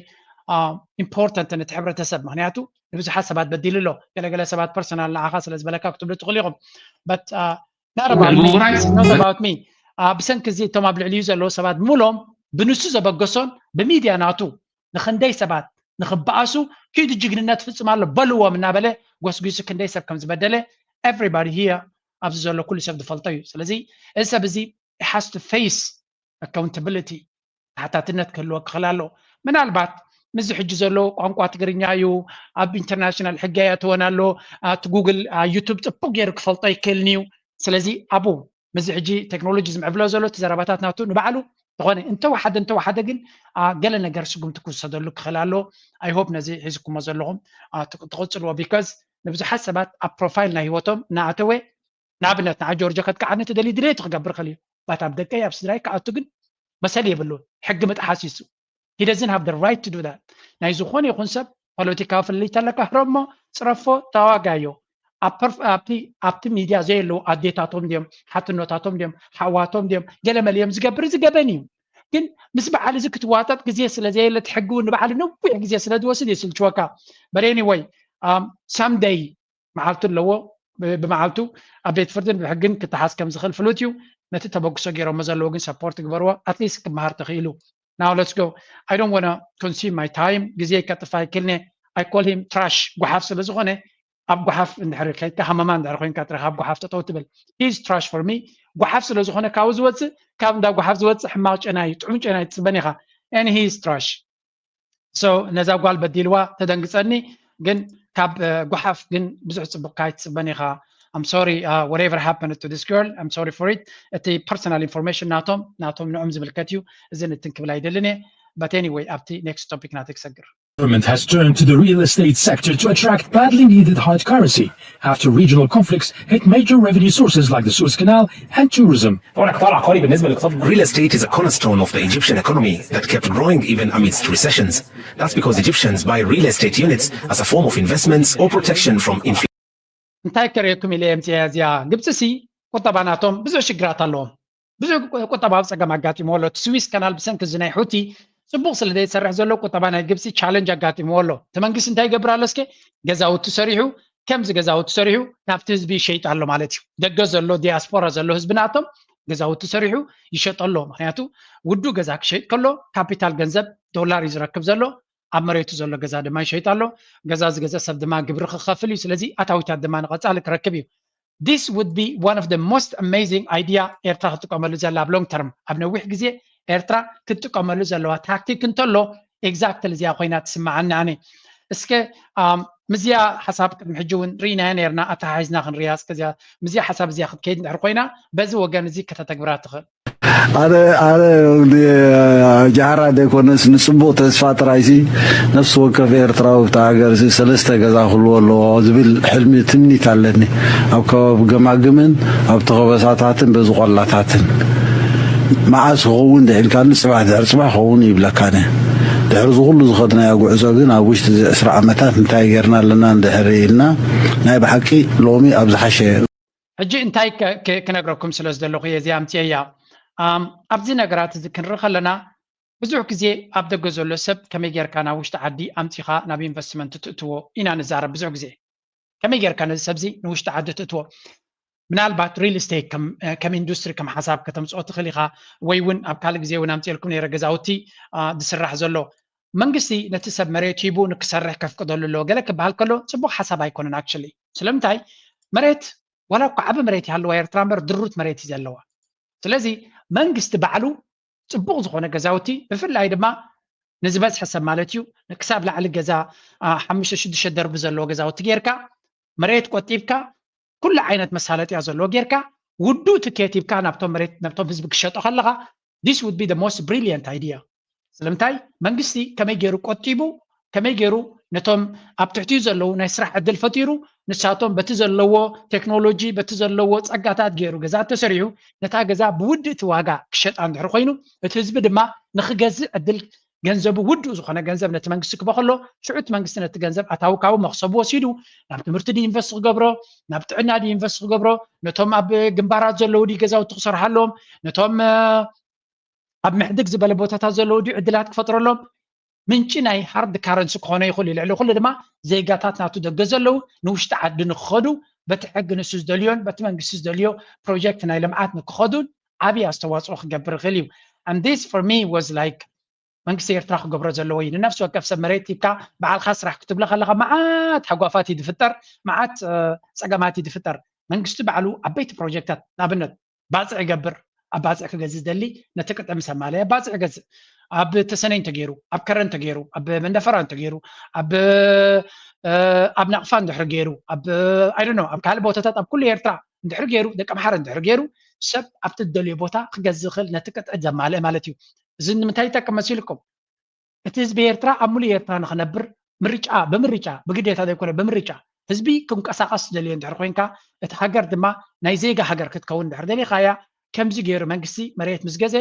important أن تحبر تسب معناته نبزي حسابات بديل له قال سبات personal لعخاص لازبلك أكتب له تغليهم but not about me it's not about me بسنك زي توما بالعليوزة لو سبات مولهم بنسوزة بقصون بميديا ناتو نخندي سبات نخبأسو كيد الجيجنات في السماء بلوة من نابله واسقيسو كندي سب كم زبدله everybody here أبزر له كل سب دفلطيو سلزي إلسا بزي it has to face accountability حتى تنت كله خلاله من البعض مزح جزلو قنقات غرينيايو اب انترناشونال حقايات ونالو تجوجل يوتيوب تبغير كفلطي كلنيو سلازي ابو مزحجي تكنولوجيز معبلو زلو تزرباتات ناتو نبعلو تغني انت واحد جن قال نجر سقم تكون صدلو خلالو اي هوب نزي حزكم مزلهم تقصلوا بيكوز نبز حسابات بروفايل نا هيوتهم ناتوي نابنت نا جورجا كتقعن تدلي دريت تقبر خلي باتاب دكاي ابسدراي كاتو جن مسالي يبلو حق متحاسيسو he doesn't have the right to do that نا يزخوني يكون سب ፖለቲካዊ ፍልይተለካ ህረሞ ፅረፎ ተዋጋዮ ኣብቲ ሚድያ ዘየለዉ ኣዴታቶም ድዮም ሓትኖታቶም ድዮም ሓዋቶም ድዮም ገለመለ እዮም ዝገብር ዝገበን እዩ ግን ምስ በዓል እዚ ክትዋጠጥ ግዜ ስለዘየለ ትሕግው ንበዓል ነዊሕ ግዜ ስለዝወስድ የስልችወካ but anyway someday መዓልቱ ኣለዎ ብመዓልቱ ኣብ ቤት ፍርድን ብሕግን ክትሓዝ ከም ዝኽእል ፍሉጥ እዩ ነቲ ተበግሶ ገይሮሞ ዘለዎ ግን ሰፖርት ግበርዎ ኣትሊስት ክመሃር ተኽኢሉ. Now let's go. I don't want to consume my time. ግዜ ከጥፋይ ክልኔ I call him trash. ጉሓፍ ስለ ዝኾነ ኣብ ጉሓፍ እንድሕር ከይድካ ሃመማ እንድሕር ኮይንካ ጥራይ ኣብ ጉሓፍ ጠጠው ትብል. He's trash for me. ጉሓፍ ስለ ዝኾነ ካብኡ ዝወፅእ ካብ እንዳ ጉሓፍ ዝወፅእ ሕማቕ ጨና እዩ ጥዑም ጨና እዩ ትፅበን ኢኻ and he is trash. So ነዛ ጓል በዲልዋ ተደንግፀኒ ግን ካብ ጉሓፍ ግን ብዙሕ ፅቡቕካ ይትፅበን ኢኻ. I'm sorry, whatever happened to this girl, I'm sorry for it. It's personal information natom نعم زملكت you إذن التنكبل عيدلني. But anyway, up to next topic ناتك سجر. Government has turned to the real estate sector to attract badly needed hard currency after regional conflicts hit major revenue sources like the Suez Canal and tourism. Real estate is a cornerstone of the Egyptian economy that kept growing even amidst recessions. That's because Egyptians buy real estate units as a form of investments or protection from inflation. እንታይ ከሪኩም ኢለ እምፅያ ግብፂ ሲ ቁጠባናቶም ብዙሕ ሽግራት ኣለዎም ብዙሕ ቁጠባ ፀገም ኣጋጢሞ ኣሎ ስዊስ ካናል ብሰንኪ እዚ ናይ ሑቲ ፅቡቕ ስለ ዘይሰርሕ ዘሎ ቁጠባ ናይ ግብፂ ቻለንጅ ኣጋጢሞ ኣሎ እቲ መንግስቲ እንታይ ይገብር ኣሎ እስከ ገዛውቲ ሰሪሑ ከምዚ ገዛውቲ ሰሪሑ ናብቲ ህዝቢ ይሸይጥ ኣሎ ማለት እዩ ደገ ዘሎ ዲያስፖራ ዘሎ ህዝብናቶም ገዛውቲ ሰሪሑ ይሸጥ ኣሎ ምክንያቱ ውዱ ገዛ ክሸይጥ ከሎ ካፒታል ገንዘብ ዶላር እዩ ዝረክብ ዘሎ ኣብ መሬቱ ዘሎ ገዛ ድማ ይሸይጥ ኣሎ ገዛ ዝገዛ ሰብ ድማ ግብሪ ክኸፍል እዩ ስለዚ ኣታዊታት ድማ ንቐፃሊ ክረክብ እዩ. This would be one of the most amazing idea ኤርትራ ክትጥቀመሉ ዘላ ኣብ ሎንግ ተርም ኣብ ነዊሕ ግዜ ኤርትራ ክትጥቀመሉ ዘለዋ ታክቲክ እንተሎ ኤግዛክትሊ እዚኣ ኮይና ትስማዓኒ ኣነ እስከ ምዝያ ሓሳብ ቅድሚ ሕጂ እውን ርኢና ነርና ኣተሓሒዝና ክንሪያ እስከዚያ ምዝያ ሓሳብ እዚኣ ክትከይድ እንድሕር ኮይና በዚ ወገን እዚ ከተተግብራ ትኽእል أنا جهرة ديكونس نسبو تسفات رئيسي نفس وقف إيرتراو تاجر سلسلة جزاه الله زبيل حلمي تمني تعلني أو كجماعة أو تغبساتاتن بزغلاتاتن مع سغون ده كان سبع خون يبلا كانه دحر زغل زخدنا يقعد زوجين أبوش أسرع متات نتاجرنا لنا دحرينا نايب حكي لومي أبز حشة حجي انتاي كنقرأكم سلسلة اللغية زي أمتيا أبزي نقرات إذا كنرخ لنا بزوج زي أبدا جزء سب كم يجر كان وش تعدي أمتيخا نبي إنفستمنت تتو إنا نزار بزوج زي كم يجر كان السبزي نوش تعدي تتو من البات ريل استيت كم إندستري كم حساب كتم صوت خليها ويون أبكالك زي ونامتي لكم يرجعوتي دسرح زلوا منقسي نتسب مريت يبو نكسرح كيف كدول له قالك بهالكلو صبوا حساب يكونن أكشلي سلمتاي مريت ولا قعب مريت هالو يرترامر دروت مريت يزلوا سلازي منقست بعلو صبوا زخونه جزاوتي بفلاي دما نزبز حسب مالتيو نكسب لعل جزا حمش شد درب زلوا جزاوتي غيركا مريت قطيبكا كل عينت مسالات يا زلوا غيركا ودو تكيتيبكا نابتو مريت نابتو فيسبوك شطو خلغا this would be the most brilliant idea سلمتاي منقستي كما يجيرو قطيبو كما يجيرو نتوم ابتحتي زلو ناي سرح عدل فطيرو نساتهم بتزلوا تكنولوجي بتزلوا صقاتات غيرو غزا تسريو نتا غزا بود تواغا كشط اندحر خوينو بتحزب دما نخغز عدل ገንዘቡ ውድ ዝኾነ ገንዘብ ነቲ መንግስቲ ክበኸሎ ሽዑት መንግስቲ ነቲ ገንዘብ ኣታውካው መኽሰቡ ወሲዱ ናብ ትምህርቲ ዲ ኢንቨስት ክገብሮ ናብ ጥዕና ዲ ኢንቨስት ክገብሮ ነቶም ኣብ ግንባራት ዘለዉ ዲ ገዛውቲ ክሰርሓሎም ነቶም ኣብ ምሕድግ ዝበለ ቦታታት ዘለዉ ዲ ዕድላት ክፈጥረሎም ምንጭ ናይ ሃርድ ካረንሲ ክኾነ ይኽእል ይልዕሉ ኩሉ ድማ ዜጋታት ናቱ ደገ ዘለዉ ንውሽጢ ዓዲ ንክኸዱ በቲ ሕጊ ንሱ ዝደልዮን በቲ መንግስቲ ዝደልዮ ፕሮጀክት ናይ ልምዓት ንክኸዱን ዓብዪ ኣስተዋፅኦ ክገብር ይኽእል እዩ and this for me was like መንግስቲ ኤርትራ ክገብሮ ዘለዎ እዩ ንነፍሲ ወከፍ ሰብ መሬት ይብካ በዓልካ ስራሕ ክትብለ ከለካ መዓት ሓጓፋት ይድፍጠር መዓት ፀገማት ይድፍጠር መንግስቲ ባዕሉ ዓበይቲ ፕሮጀክታት ንኣብነት ባፅዕ ይገብር ኣብ ባፅዕ ክገዝእ ዝደሊ ነቲ ቅጥዕም ሰማለየ ባፅዕ ገዝእ ኣብ ተሰነይ እንተገይሩ ኣብ ከረን እንተገይሩ ኣብ መንደፈራ እንተገይሩ ኣብ ናቕፋ እንድሕር ገይሩ ኣብ ኣይዶኖ ኣብ ካልእ ቦታታት ኣብ ኩሉ ኤርትራ እንድሕር ገይሩ ደቂ ኣምሓራ እንድሕር ገይሩ ሰብ ኣብቲ ዝደልዮ ቦታ ክገዝእ ይኽእል ነቲ ቅጥዕ ዘማልአ ማለት እዩ እዚ ንምንታይ ይጠቅም መሲልኩም እቲ ህዝቢ ኤርትራ ኣብ ሙሉእ ኤርትራ ንኽነብር ምርጫ ብምርጫ ብግዴታ ዘይኮነ ብምርጫ ህዝቢ ክንቀሳቀስ ዝደልዮ እንድሕር ኮንካ እቲ ሃገር ድማ ናይ ዜጋ ሃገር ክትከውን እንድሕር ደሊኻያ ከምዚ ገይሩ መንግስቲ መሬት ምስ ገዘ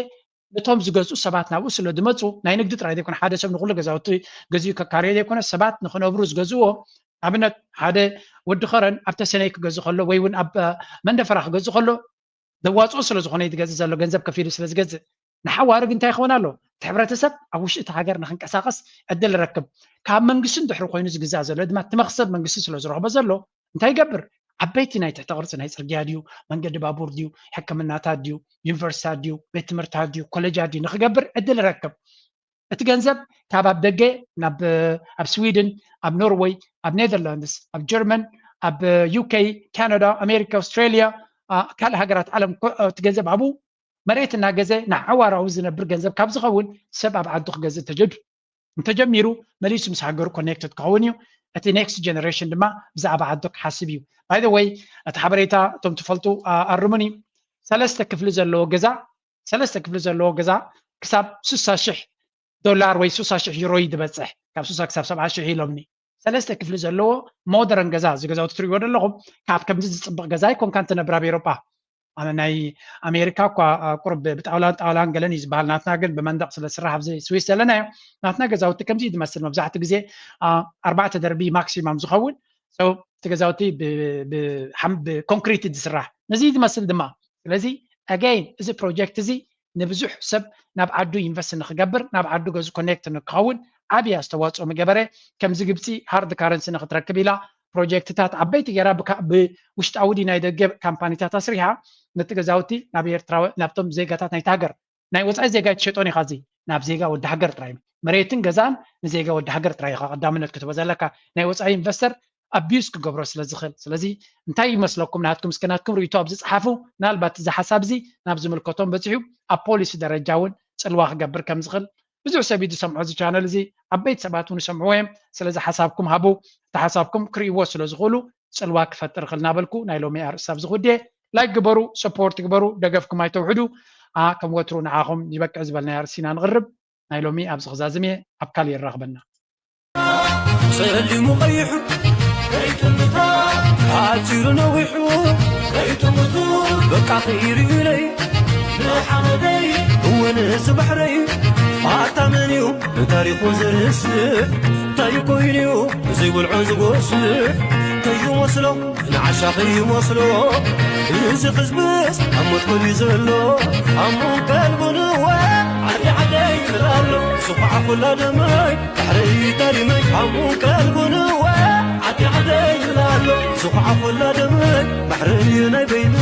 ነቶም ዝገዝኡ ሰባት ናብኡ ስለ ዝመፁ ናይ ንግዲ ጥራይ ዘይኮነ ሓደ ሰብ ንኩሉ ገዛውቲ ገዚኡ ከካርዮ ዘይኮነ ሰባት ንኽነብሩ ዝገዝእዎ ኣብነት ሓደ ወዲ ኸረን ኣብ ተሰነይ ክገዝእ ከሎ ወይ እውን ኣብ መንደፈራ ክገዝእ ከሎ ዘዋፅኦ ስለ ዝኾነ እዩ ዝገዝእ ዘሎ ገንዘብ ከፊሉ ስለ ዝገዝእ ንሓዋርግ እንታይ ይኸውን ኣሎ እቲ ሕብረተሰብ ኣብ ውሽጢ እቲ ሃገር ንክንቀሳቀስ ዕድል ይረክብ ካብ መንግስቲ እንድሕር ኮይኑ ዝግዛእ ዘሎ ድማ እቲ መክሰብ መንግስቲ ስለ ዝረኽቦ ዘሎ እንታይ ይገብር ዓበይቲ ናይ ትሕቲ ቅርፂ ናይ ፅርግያ ድዩ መንገዲ ባቡር ድዩ ሕክምናታት ድዩ ዩኒቨርሲታት ድዩ ቤት ትምህርታት ድዩ ኮሌጃት ድዩ ንክገብር ዕድል ይረክብ እቲ ገንዘብ ካብ ኣብ ደገ ኣብ ስዊድን ኣብ ኖርዌይ ኣብ ኔዘርላንድስ ኣብ ጀርመን ኣብ ዩኬ ካናዳ ኣሜሪካ ኣውስትራልያ ካልእ ሃገራት ዓለም እቲ ገንዘብ ኣብኡ መሬት እናገዘ ንዓዋራዊ ዝነብር ገንዘብ ካብ ዝኸውን ሰብ ኣብ ዓዱ ክገዝእ እንተጀሚሩ መሊሱ ምስ ሃገሩ ኮኔክትድ ክኸውን እዩ እቲ ኔክስት ጀነሬሽን ድማ ብዛዕባ ዓዱ ክሓስብ እዩ ባይ ዘ ወይ እቲ ሓበሬታ እቶም ትፈልጡ ኣርሙኒ ሰለስተ ክፍሊ ዘለዎ ገዛ ክሳብ 60,000 ዶላር ወይ 60,000 ዩሮ ይበፅሕ ካብ 60 ክሳብ 70,000 ኢሎምኒ ሰለስተ ክፍሊ ዘለዎ ሞደርን ገዛ ዝገዛውቲ ትሪእዎ ዘለኹም ካብ ከምዚ ዝፅብቕ ገዛ ይኮንካ እንትነብር ኣብ ኤሮጳ ኣነ ናይ ኣሜሪካ እኳ ቁርብ ብጣውላን ገለን እዩ ዝበሃል ናትና ግን ብመንደቕ ስለ ዝስራሕ ኣብዚ ስዊስ ዘለናዮ ናትና ገዛውቲ ከምዚ ዝመስል መብዛሕትኡ ግዜ 4 ደርቢ ማክሲማም ዝኸውን እቲ ገዛውቲ ብኮንክሪት ዝስራሕ ነዚ ዝመስል ድማ ስለዚ ኣጋይን እዚ ፕሮጀክት እዚ ንብዙሕ ሰብ ናብ ዓዱ ኢንቨስት ንክገብር ናብ ዓዱ ገዙ ኮኔክት ንክኸውን ዓብዪ ኣስተዋፅኦ ምገበረ ከምዚ ግብፂ ሃርድ ካረንሲ ንክትረክብ ኢላ ፕሮጀክትታት ዓበይቲ ገይራ ብውሽጣዊ ዲ ናይ ደገ ካምፓኒታት ኣስሪሓ ነቲ ገዛውቲ ናብ ኤርትራ ናብቶም ዜጋታት ናይቲ ሃገር ናይ ወፃኢ ዜጋ ትሸጦን ኢኻ እዚ ናብ ዜጋ ወዲ ሃገር ጥራይ መሬትን ገዛን ንዜጋ ወዲ ሃገር ጥራይ ኢኻ ቀዳምነት ክትቦ ዘለካ ናይ ወፃኢ ኢንቨስተር ኣቢዩስ ክገብሮ ስለ ዝኽእል ስለዚ እንታይ ይመስለኩም ናትኩም እስከ ናትኩም ርእቶ ኣብ ዝፀሓፉ ናልባት እዚ ሓሳብ እዚ ናብ ዝምልከቶም በፂሑ ኣብ ፖሊሲ ደረጃ እውን ፅልዋ ክገብር ከም ዝኽእል ብዙሕ ሰብ እዩ ዝሰምዖ እዚ ቻነል እዚ ዓበይቲ ሰባት እውን ይሰምዕዎ እዮም ስለዚ ሓሳብኩም ሃቡ እቲ ሓሳብኩም ክርእይዎ ስለ ዝኽእሉ ፅልዋ ክፈጥር ይኽእል እናበልኩ ናይ ሎሚ ኣርእስቲ ኣብ ዝጉዳይ ላይክ ግበሩ ሰፖርት ግበሩ ደገፍኩም ኣይተውሕዱ كم وترو نعاهم يبقى أزبلنا يرسينا نغرب نايلومي أبز غزازمي أبكالي الرغبنا سيلي مقيح كيتمتا عاتير نويحو كيتمتو بقى خيري لي محمدي هو ناس بحري عتمنيو تاريخ وزرسف تايقوينيو زي والعزق وسف تيو وصلو العشاقي وصلو يزي قزبس عمو تقولي زلو عمو قلبو نوى عدي عدي كرالو صفع كل دمي بحري تاريمي عمو قلبو نوى عدي عدي كرالو صفع كل دمي بحري ناي بين